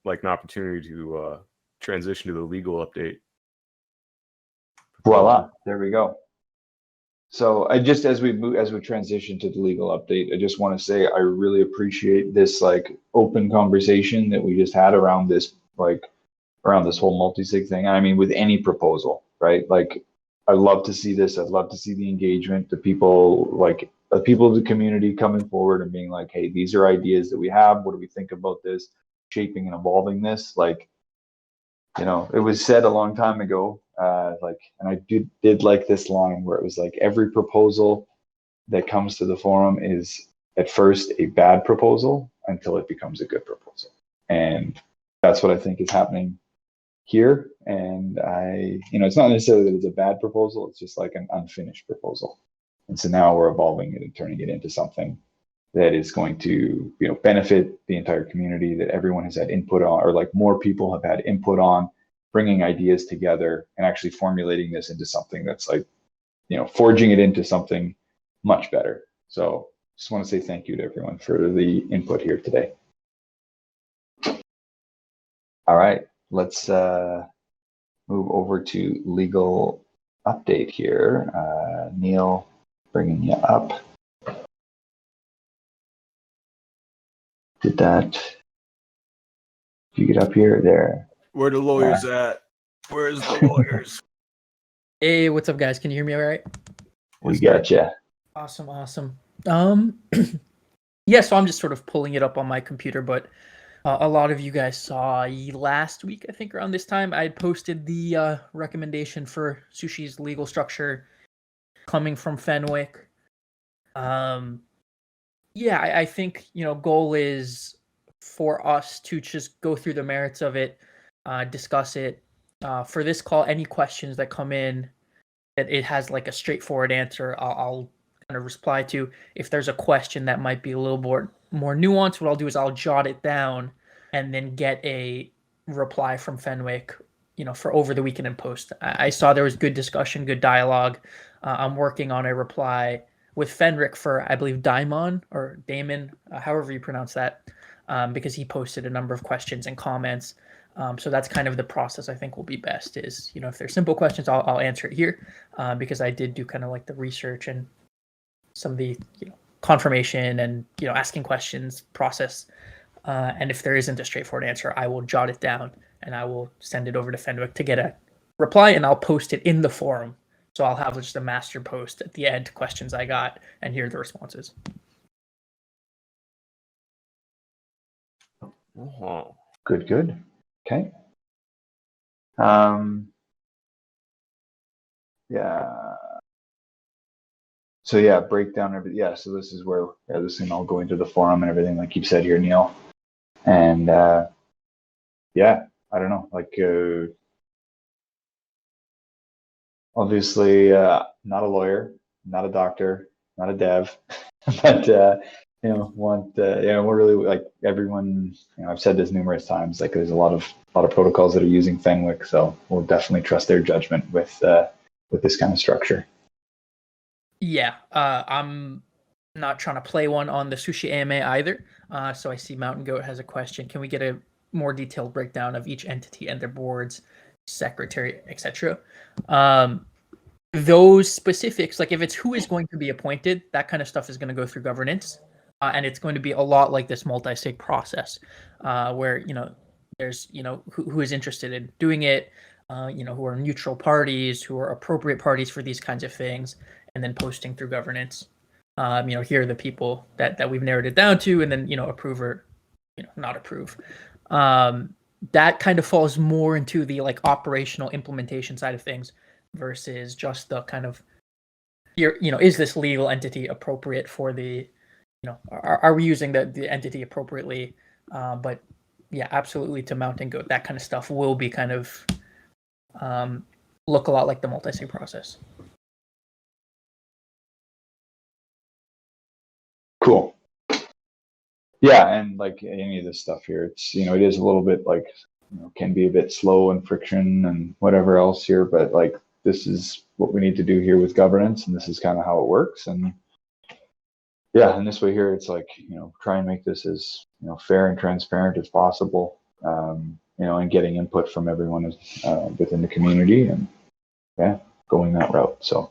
Speaker 3: like an opportunity to transition to the legal update.
Speaker 1: Voila, there we go. So I just as we transition to the legal update, I just want to say I really appreciate this like open conversation that we just had around this whole multi-sig thing. I mean, with any proposal, right? Like, I love to see this. I'd love to see the engagement, the people of the community coming forward and being like, hey, these are ideas that we have. What do we think about this? Shaping and evolving this. Like, it was said a long time ago, and I did like this line where it was like, every proposal that comes to the forum is at first a bad proposal until it becomes a good proposal. And that's what I think is happening here. And it's not necessarily that it's a bad proposal, it's just like an unfinished proposal. And so now we're evolving it and turning it into something that is going to, benefit the entire community, that everyone has had input on, or like more people have had input on, bringing ideas together and actually formulating this into something that's like, forging it into something much better. So just want to say thank you to everyone for the input here today. All right, let's move over to legal update here. Neil, bringing you up. Did you get up here? There.
Speaker 3: Where the lawyers at? Where's the lawyers?
Speaker 5: Hey, what's up, guys? Can you hear me all right?
Speaker 1: We got you.
Speaker 5: Awesome. Yeah, so I'm just sort of pulling it up on my computer, but a lot of you guys saw last week, I think around this time, I had posted the recommendation for Sushi's legal structure coming from Fenwick. Yeah, I think, goal is for us to just go through the merits of it, discuss it. For this call, any questions that come in, that it has like a straightforward answer, I'll kind of reply to. If there's a question that might be a little more nuanced, what I'll do is I'll jot it down and then get a reply from Fenwick, for over the weekend and post. I saw there was good discussion, good dialogue. I'm working on a reply with Fenwick for, I believe, Damon, however you pronounce that. because he posted a number of questions and comments. So that's kind of the process I think will be best is, if there's simple questions, I'll answer it here because I did do kind of like the research and some of the, confirmation and, asking questions process. And if there isn't a straightforward answer, I will jot it down and I will send it over to Fenwick to get a reply, and I'll post it in the forum. So I'll have just a master post at the end, questions I got, and here are the responses.
Speaker 1: Good, good. Okay. Yeah. So yeah, break down everything. Yeah, so this is where this can all go into the forum and everything, like you said here, Neil. And yeah, I don't know, like obviously not a lawyer, not a doctor, not a dev, but we're really like everyone. I've said this numerous times. Like there's a lot of protocols that are using Fenwick, so we'll definitely trust their judgment with this kind of structure.
Speaker 5: Yeah, I'm not trying to play one on the Sushi AMA either. So I see Mountain Goat has a question. Can we get a more detailed breakdown of each entity and their boards, secretary, etc.? Those specifics, like if it's who is going to be appointed, that kind of stuff is going to go through governance. And it's going to be a lot like this multi-sig process where, there's, who is interested in doing it, who are neutral parties, who are appropriate parties for these kinds of things, and then posting through governance. Here are the people that we've narrowed it down to, and then, approve or, not approve. That kind of falls more into the like operational implementation side of things versus just the kind of, is this legal entity appropriate for the, are we using the entity appropriately? But yeah, absolutely, to Mountain Goat, that kind of stuff will be kind of look a lot like the multi-sig process.
Speaker 1: Cool. Yeah, and like any of this stuff here, it's it is a little bit like can be a bit slow and friction and whatever else here, but like this is what we need to do here with governance, and this is kind of how it works. And yeah, and this way here, it's like try and make this as fair and transparent as possible, and getting input from everyone within the community, and yeah, going that route. So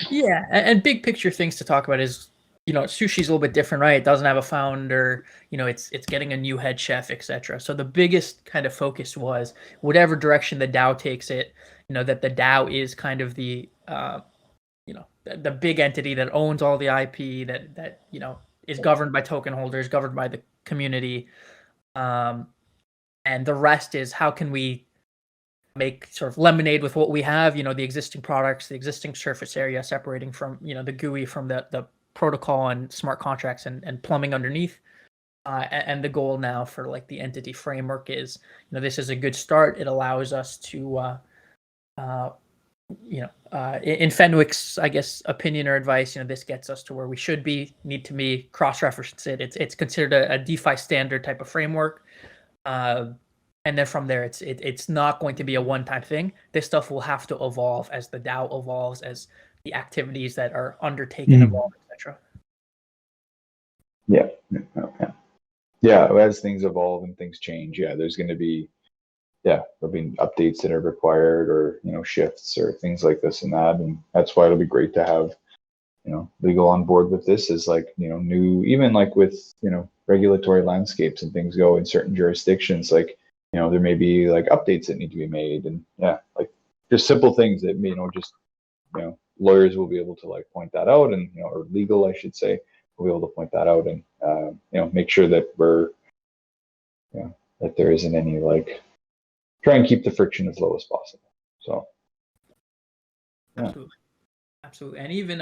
Speaker 5: yeah, and big picture things to talk about is sushi's a little bit different, right? It doesn't have a founder, it's getting a new head chef, etc. So the biggest kind of focus was whatever direction the DAO takes it, that the DAO is kind of the the big entity that owns all the IP, that is governed by token holders, governed by the community, and the rest is how can we make sort of lemonade with what we have, the existing products, the existing surface area, separating from the GUI from the protocol and smart contracts and plumbing underneath. And the goal now for like the entity framework is, this is a good start. It allows us to in Fenwick's, I guess, opinion or advice, this gets us to where we should need to be, cross-reference it. It's considered a DeFi standard type of framework. And then from there, it's not going to be a one-time thing. This stuff will have to evolve as the DAO evolves, as the activities that are undertaken evolve, etc.
Speaker 1: Yeah, as things evolve and things change, there's going to be there'll be updates that are required, or shifts or things like this and that, and that's why it'll be great to have legal on board with this, is like new, even like with regulatory landscapes and things go in certain jurisdictions, like there may be like updates that need to be made, and like just simple things that just lawyers will be able to like point that out, and or legal, I should say, will be able to point that out, and make sure that we're that there isn't any like, try and keep the friction as low as possible. So
Speaker 5: absolutely. And even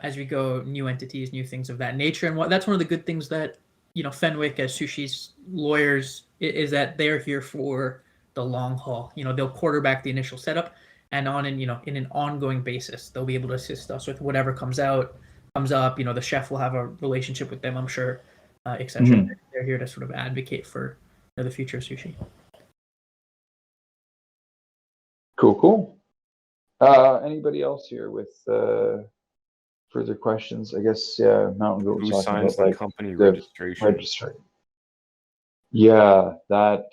Speaker 5: as we go, new entities, new things of that nature, and that's one of the good things that Fenwick, as Sushi's lawyers, is that they're here for the long haul. They'll quarterback the initial setup, and in an ongoing basis, they'll be able to assist us with whatever comes up. The chef will have a relationship with them, I'm sure, etc. They're here to sort of advocate for the future of sushi.
Speaker 1: Cool. Anybody else here with further questions? I guess, yeah, Mountain Goat was
Speaker 3: Who
Speaker 1: talking
Speaker 3: signs
Speaker 1: about
Speaker 3: the
Speaker 1: like
Speaker 3: company
Speaker 1: the
Speaker 3: registration?
Speaker 1: registry. Yeah, that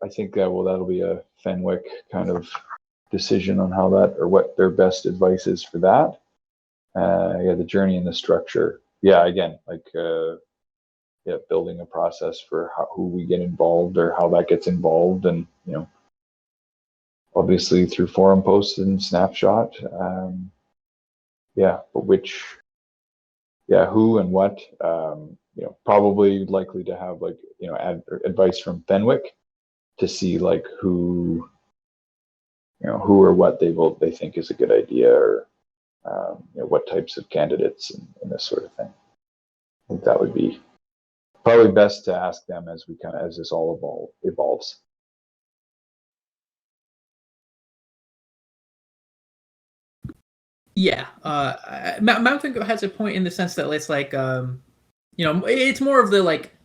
Speaker 1: I think that that'll be a Fenwick kind of decision on how that or what their best advice is for that. Yeah, the journey and the structure. Yeah, again, like yeah, building a process for who we get involved or how that gets involved, and obviously through forum posts and Snapshot. Yeah, but which, yeah, who and what. Probably likely to have like advice from Fenwick to see like who or what they think is a good idea, or what types of candidates and this sort of thing. I think that would be probably best to ask them as this all evolves.
Speaker 5: Yeah, Mountain Goat has a point in the sense that it's like, it's more of the like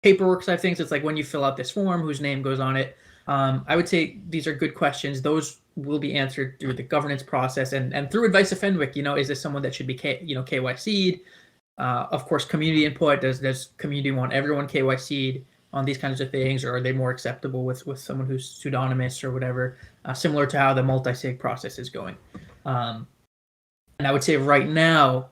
Speaker 5: paperwork side of things. It's like when you fill out this form, whose name goes on it. I would say these are good questions. Those will be answered through the governance process and through advice of Fenwick. Is this someone that should be KYC'd? Of course, community input. Does community want everyone KYC'd on these kinds of things, or are they more acceptable with someone who's pseudonymous or whatever? Similar to how the multi-sig process is going. And I would say right now,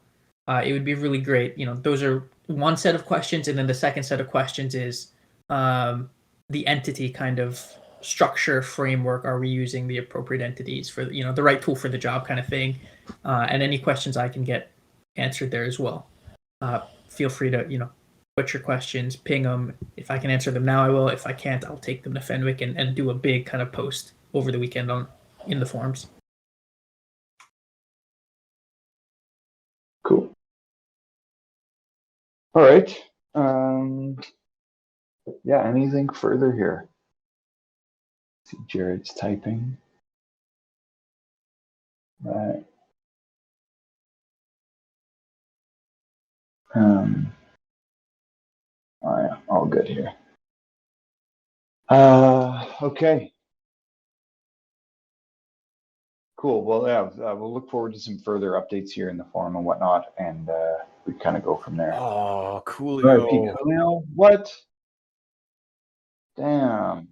Speaker 5: it would be really great. Those are one set of questions, and then the second set of questions is the entity kind of structure framework. Are we using the appropriate entities for the right tool for the job kind of thing? And any questions I can get answered there as well. Feel free to put your questions, ping them. If I can answer them now, I will. If I can't, I'll take them to Fenwick and do a big kind of post over the weekend in the forums.
Speaker 1: Cool. All right. Yeah, anything further here? See, Jared's typing. All right. Oh yeah, all good here. Okay. Cool. Well, yeah, we'll look forward to some further updates here in the forum and whatnot, and we kind of go from there.
Speaker 3: Oh,
Speaker 1: All right, Pete
Speaker 3: Coolio.
Speaker 1: Coolio? What? Damn.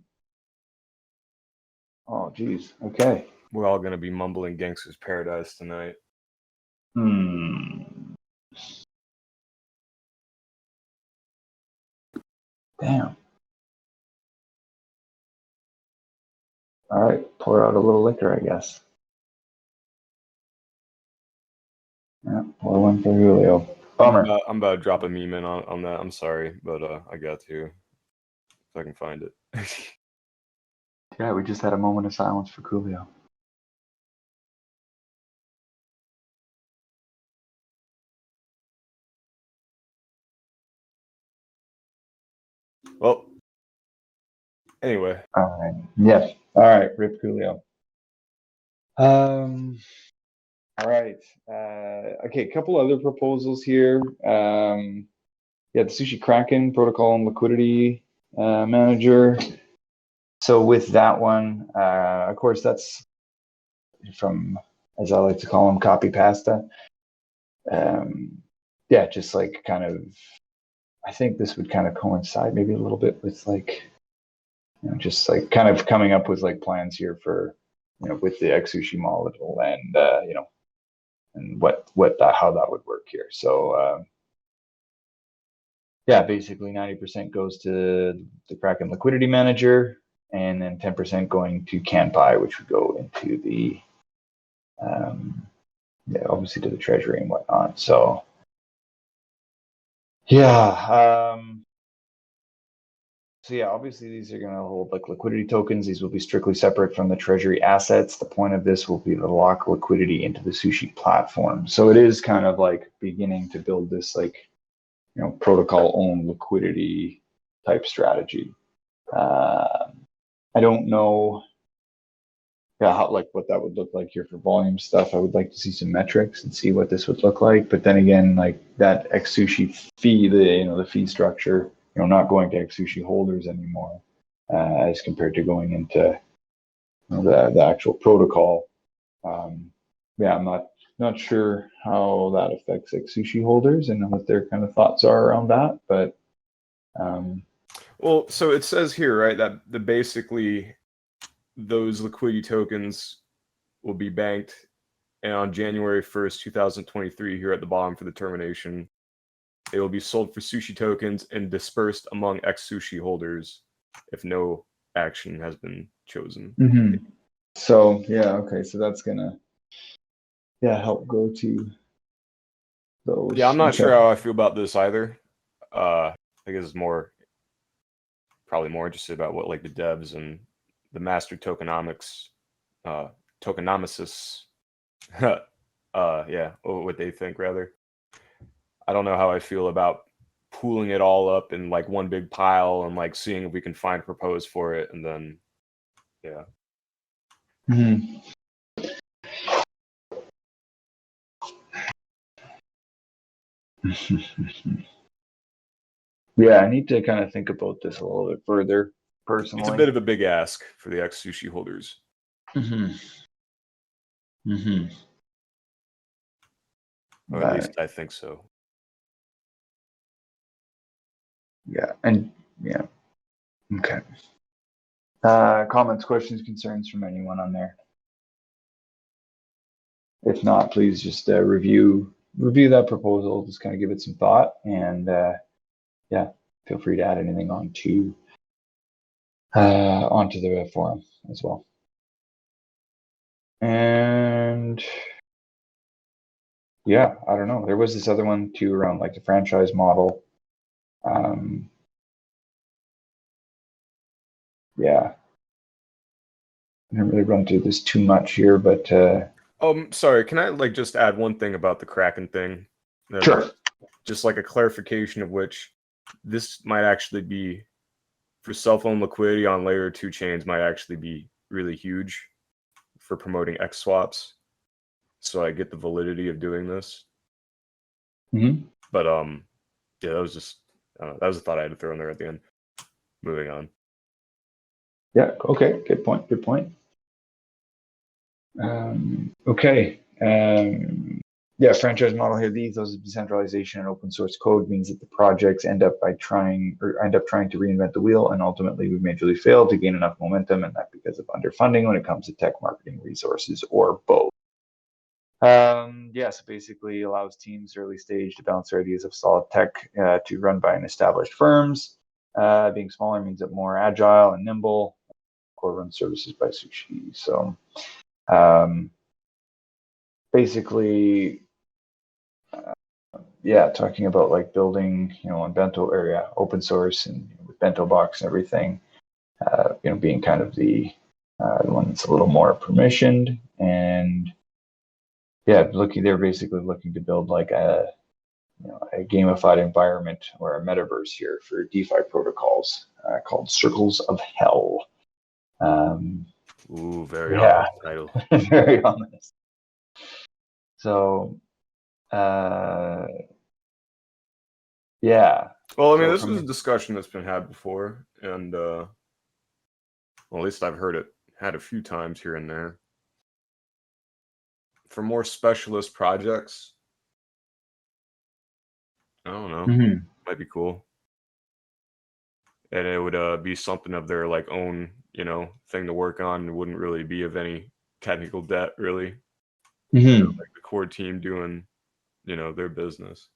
Speaker 1: Oh, geez. Okay.
Speaker 3: We're all gonna be mumbling Gangster's Paradise tonight.
Speaker 1: Damn. All right, pour out a little liquor, I guess. Yeah, pour one for Julio. Bummer.
Speaker 3: I'm about to drop a meme in on that. I'm sorry, but I got to. If I can find it.
Speaker 1: Yeah, we just had a moment of silence for Coolio.
Speaker 3: Well, anyway.
Speaker 1: All right. Yes. All right. Rip Coolio. All right. Okay. A couple other proposals here. Yeah, the Sushi Kraken protocol and liquidity manager. So with that one, of course, that's from, as I like to call them, copy pasta. Yeah, just like kind of, I think this would kind of coincide maybe a little bit with like, just like kind of coming up with like plans here for, with the Sushi model and, and how that would work here. So, yeah, basically 90% goes to the Kraken liquidity manager, and then 10% going to CanPy, which would go into the, obviously to the treasury and whatnot. So, yeah. So yeah, obviously these are going to hold like liquidity tokens. These will be strictly separate from the treasury assets. The point of this will be to lock liquidity into the Sushi platform. So it is kind of like beginning to build this like, protocol owned liquidity type strategy. I don't know how, like what that would look like here for volume stuff. I would like to see some metrics and see what this would look like. But then again, like that Sushi fee, the fee structure, not going to Sushi holders anymore, as compared to going into the actual protocol. yeah, I'm not sure how that affects like sushi holders and what their kind of thoughts are around that, but
Speaker 3: Well, so it says here, right, that basically those liquidity tokens will be banked, and on January 1st, 2023, here at the bottom for the termination, they will be sold for sushi tokens and dispersed among ex-sushi holders if no action has been chosen.
Speaker 1: so yeah, okay, so that's gonna help go to those.
Speaker 3: Yeah, I'm not
Speaker 1: Okay.
Speaker 3: sure how I feel about this either. I think it's probably more interested about what like the devs and the master tokenomics, tokenomicists, what they think rather. I don't know how I feel about pooling it all up in like one big pile and like seeing if we can find a propose for it, and then yeah.
Speaker 1: Yeah, I need to kind of think about this a little bit further personally.
Speaker 3: It's a bit of a big ask for the ex sushi holders. Or at least I think so.
Speaker 1: Yeah, and yeah. Okay. Comments, questions, concerns from anyone on there? If not, please just review that proposal. Just kind of give it some thought, and yeah, feel free to add anything onto the forum as well. And yeah, I don't know. There was this other one too around like the franchise model. Yeah, I didn't really run through this too much here, but
Speaker 3: sorry, can I like just add one thing about the Kraken thing?
Speaker 1: Sure.
Speaker 3: Just like a clarification of which this might actually be for self-owned liquidity on layer 2 chains might actually be really huge for promoting X swaps. So I get the validity of doing this. But yeah, that was just that was a thought I had to throw in there at the end. Moving on.
Speaker 1: Yeah. Okay. Good point. Good point. Okay. Yeah, franchise model here. Those decentralization and open source code means that the projects end up trying to reinvent the wheel, and ultimately we majorly fail to gain enough momentum, and that because of underfunding when it comes to tech marketing resources or both. Yeah, so basically allows teams early stage to bounce their ideas of solid tech to run by an established firms. Being smaller means that more agile and nimble. Core run services by Sushi. So basically, yeah, talking about like building, in Bento area, open source and with Bento box and everything, being kind of the one that's a little more permissioned, and yeah, they're basically looking to build like a gamified environment or a metaverse here for DeFi protocols called Circles of Hell.
Speaker 3: Ooh, very ominous title.
Speaker 1: Very ominous. So, yeah.
Speaker 3: Well, I mean, this is a discussion that's been had before, and well, at least I've heard it had a few times here and there. For more specialist projects, I don't know, might be cool, and it would be something of their like own, thing to work on. It wouldn't really be of any technical debt, really. Like the core team doing, their business.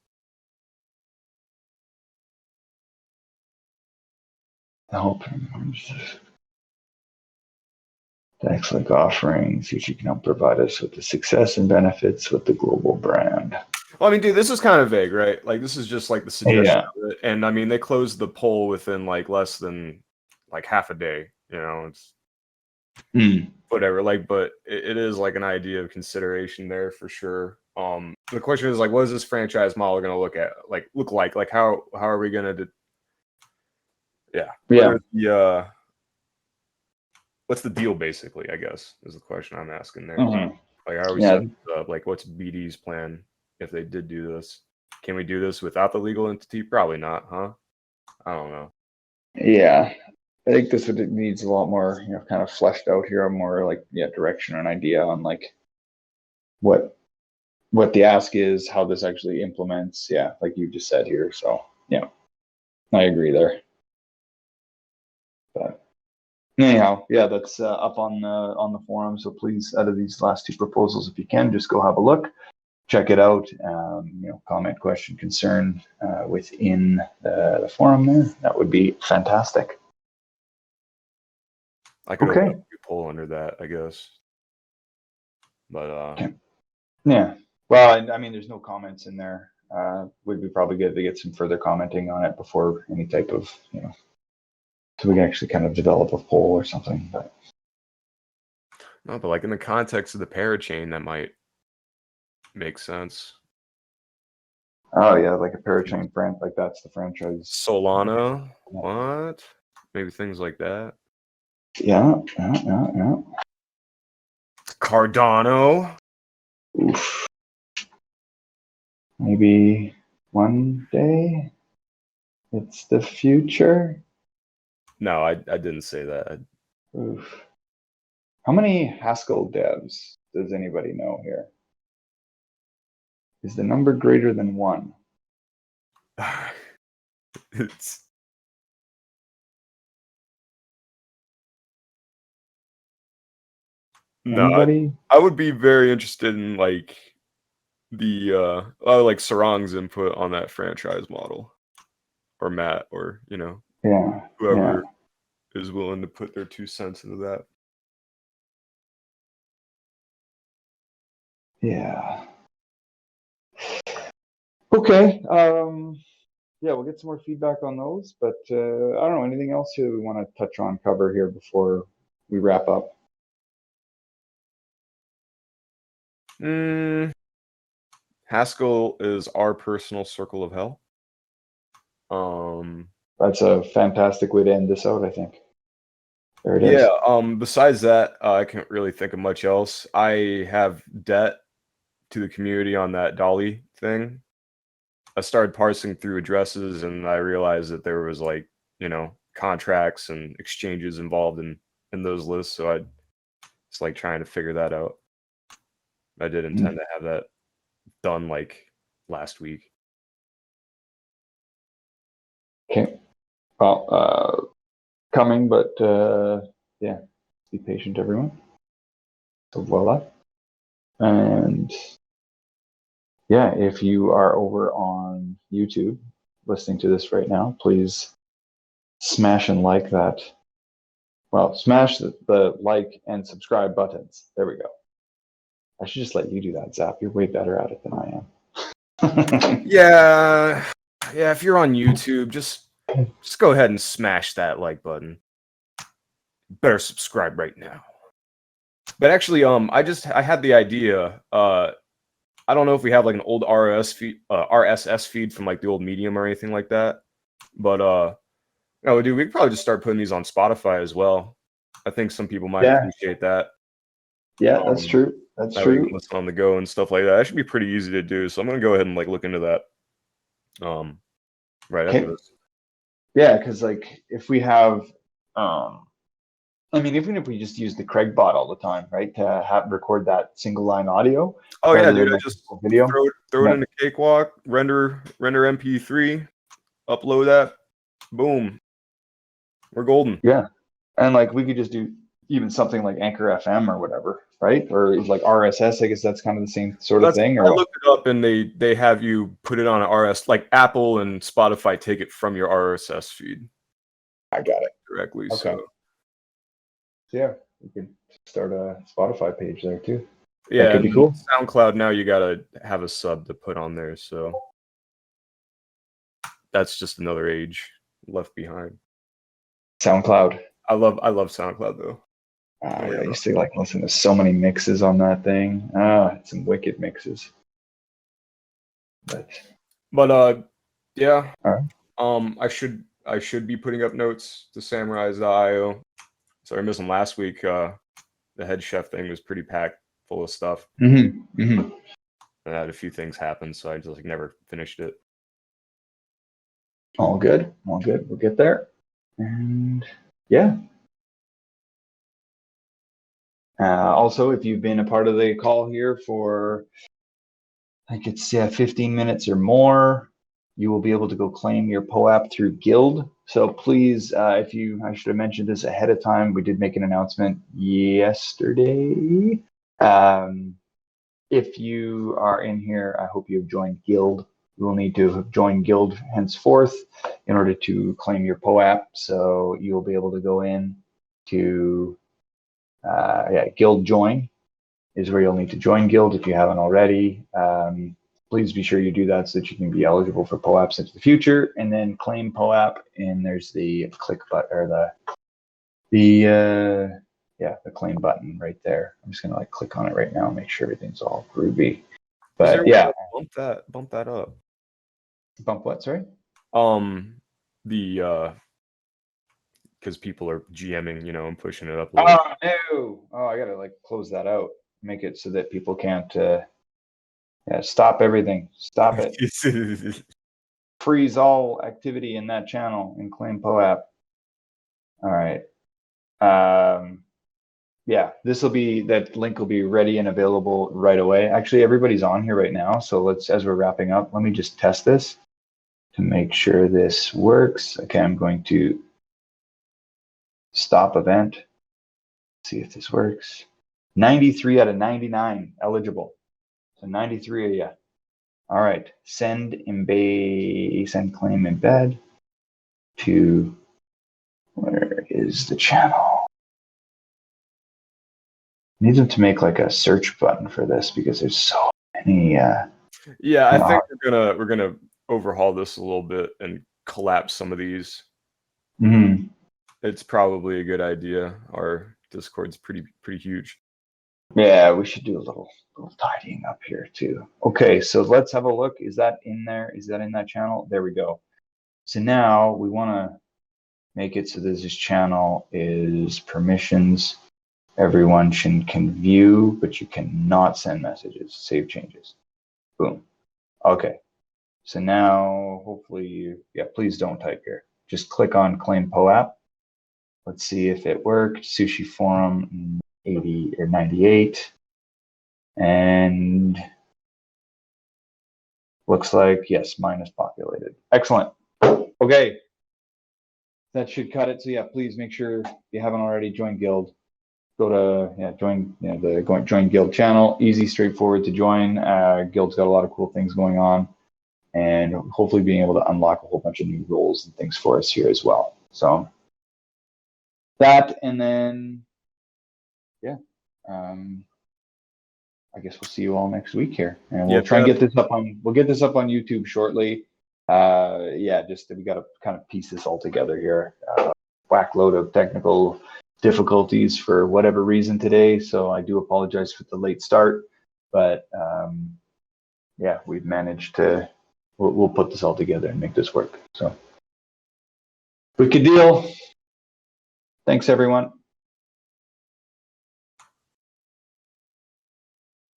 Speaker 1: Excellent offering. Sushi can help provide us with the success and benefits with the global brand.
Speaker 3: Well, I mean, dude, this is kind of vague, right? Like, this is just like the suggestion of it. And I mean, they closed the poll within like less than like half a day. It's whatever. Like, but it is like an idea of consideration there for sure. The question is like, what is this franchise model going to look like? Like, how are we going to? What's the deal, basically? I guess is the question I'm asking there. Like, how are we setting this up? Like, what's BD's plan if they did do this? Can we do this without the legal entity? Probably not, huh? I don't know.
Speaker 1: Yeah, I think this needs a lot more, kind of fleshed out here, more like direction and idea on like what the ask is, how this actually implements. Yeah, like you just said here. So yeah, I agree there. But anyhow, yeah, that's up on the forum. So please, out of these last two proposals, if you can, just go have a look, check it out. Comment, question, concern within the forum there. That would be fantastic.
Speaker 3: I could
Speaker 1: Okay.
Speaker 3: open up a poll under that, I guess. But
Speaker 1: Okay. Yeah. Well, I mean, there's no comments in there. Would be probably good to get some further commenting on it before any type of, so we can actually kind of develop a poll or something. But
Speaker 3: no, but like in the context of the parachain, that might make sense.
Speaker 1: oh yeah, like a parachain like that's the franchise.
Speaker 3: Solana, what? Maybe things like that.
Speaker 1: Yeah.
Speaker 3: Cardano.
Speaker 1: Oof. Maybe one day it's the future.
Speaker 3: No, I didn't say that.
Speaker 1: Oof. How many Haskell devs does anybody know here? Is the number greater than 1?
Speaker 3: It's no.
Speaker 1: Anybody?
Speaker 3: I would be very interested in like the like Sarang's input on that franchise model, or Matt, or
Speaker 1: Yeah.
Speaker 3: whoever is willing to put their 2 cents into that.
Speaker 1: Yeah. Okay. Yeah, we'll get some more feedback on those, but I don't know, anything else here we want to touch on, cover here before we wrap up?
Speaker 3: Haskell is our personal circle of hell.
Speaker 1: That's a fantastic way to end this out, I think. There it is.
Speaker 3: Yeah. Besides that, I can't really think of much else. I have debt to the community on that Dolly thing. I started parsing through addresses, and I realized that there was like contracts and exchanges involved in those lists. So I it's like trying to figure that out. I did intend to have that done like last week.
Speaker 1: Okay. Well, coming, but yeah, be patient, everyone. So voila. And yeah, if you are over on YouTube listening to this right now, please smash and like that. Well, smash the like and subscribe buttons. There we go. I should just let you do that, Zap. You're way better at it than I am.
Speaker 3: Yeah. If you're on YouTube, just go ahead and smash that like button. Better subscribe right now. But actually, I had the idea. I don't know if we have like an old RSS feed from like the old Medium or anything like that. But dude, we could probably just start putting these on Spotify as well. I think some people might appreciate that.
Speaker 1: Yeah, that's true. That's
Speaker 3: that way you
Speaker 1: true.
Speaker 3: can listen on the go and stuff like that. That should be pretty easy to do. So I'm gonna go ahead and like look into that. Right after this.
Speaker 1: Yeah, because like if we have, I mean, even if we just use the Craig bot all the time, right, to record that single line audio.
Speaker 3: Oh yeah,
Speaker 1: rather
Speaker 3: dude!
Speaker 1: than
Speaker 3: I
Speaker 1: like
Speaker 3: just
Speaker 1: a video.
Speaker 3: throw it in a cakewalk, render MP3, upload that, boom, we're golden.
Speaker 1: Yeah, and like we could just do even something like Anchor FM or whatever, right? Or like RSS. I guess that's kind of the same sort of thing. Or
Speaker 3: I looked it up, and they have you put it on an RSS, like Apple and Spotify take it from your RSS feed.
Speaker 1: I got it
Speaker 3: directly.
Speaker 1: Okay.
Speaker 3: So
Speaker 1: yeah, we could start a Spotify page there too.
Speaker 3: Yeah,
Speaker 1: that could be cool.
Speaker 3: SoundCloud, now you gotta have a sub to put on there, so that's just another age left behind.
Speaker 1: SoundCloud.
Speaker 3: I love SoundCloud though.
Speaker 1: I used to like listen to so many mixes on that thing. Some wicked mixes.
Speaker 3: But yeah.
Speaker 1: All right.
Speaker 3: I should be putting up notes to Samurais.io. Sorry, I missed them last week. The head chef thing was pretty packed full of stuff.
Speaker 1: Mm-hmm.
Speaker 3: I had a few things happen, so I just like never finished it.
Speaker 1: All good. We'll get there. And yeah. Also, if you've been a part of the call here for, I think it's 15 minutes or more, you will be able to go claim your POAP through Guild. So please, I should have mentioned this ahead of time. We did make an announcement yesterday. If you are in here, I hope you've joined Guild. You will need to have joined Guild henceforth in order to claim your POAP. So you'll be able to go in to Guild join is where you'll need to join Guild if you haven't already. Please be sure you do that so that you can be eligible for POAPs into the future, and then claim POAP. And there's the click button or the claim button right there. I'm just gonna click on it right now and make sure everything's all groovy. But yeah,
Speaker 3: bump that up.
Speaker 1: Bump what? Sorry.
Speaker 3: The because people are GMing, and pushing it up.
Speaker 1: Oh no! Oh, I gotta close that out. Make it so that people can't. Stop everything. Stop it. Freeze all activity in that channel and claim POAP. All right. That link will be ready and available right away. Actually, everybody's on here right now. So as we're wrapping up, let me just test this to make sure this works. Okay, I'm going to stop event. See if this works. 93 out of 99 eligible. So 93 of you. All right, send claim embed to, where is the channel? I need them to make a search button for this because there's so many.
Speaker 3: Yeah, I think we're gonna overhaul this a little bit and collapse some of these.
Speaker 1: Mm-hmm.
Speaker 3: It's probably a good idea. Our Discord's pretty huge.
Speaker 1: Yeah, we should do a little tidying up here too. Okay, so let's have a look. Is that in there? Is that in that channel? There we go. So now we want to make it so that this channel is permissions. Everyone can view, but you cannot send messages, save changes. Boom. Okay. So now hopefully please don't type here. Just click on claim POAP. Let's see if it worked. Sushi Forum 80 or 98. And looks like, yes, mine is populated. Excellent. Okay. That should cut it. So please make sure you haven't already joined Guild. Go to join Guild channel. Easy, straightforward to join. Guild's got a lot of cool things going on, and hopefully being able to unlock a whole bunch of new roles and things for us here as well. So that, and then I guess we'll see you all neck week here, and we'll try and get this up on. We'll get this up on YouTube shortly. Just we got to kind of piece this all together here. Whack load of technical difficulties for whatever reason today, so I do apologize for the late start, but we've managed to. We'll put this all together and make this work. So, wicked deal. Thanks, everyone.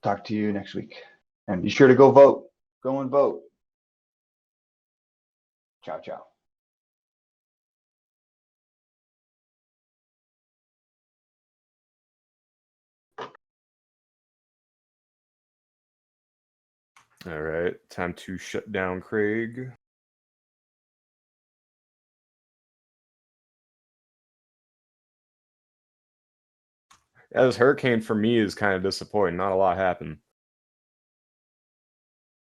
Speaker 1: Talk to you next week. And be sure to go vote. Go and vote. Ciao, ciao.
Speaker 3: All right, time to shut down Craig. Yeah, this hurricane for me is kind of disappointing. Not a lot happened.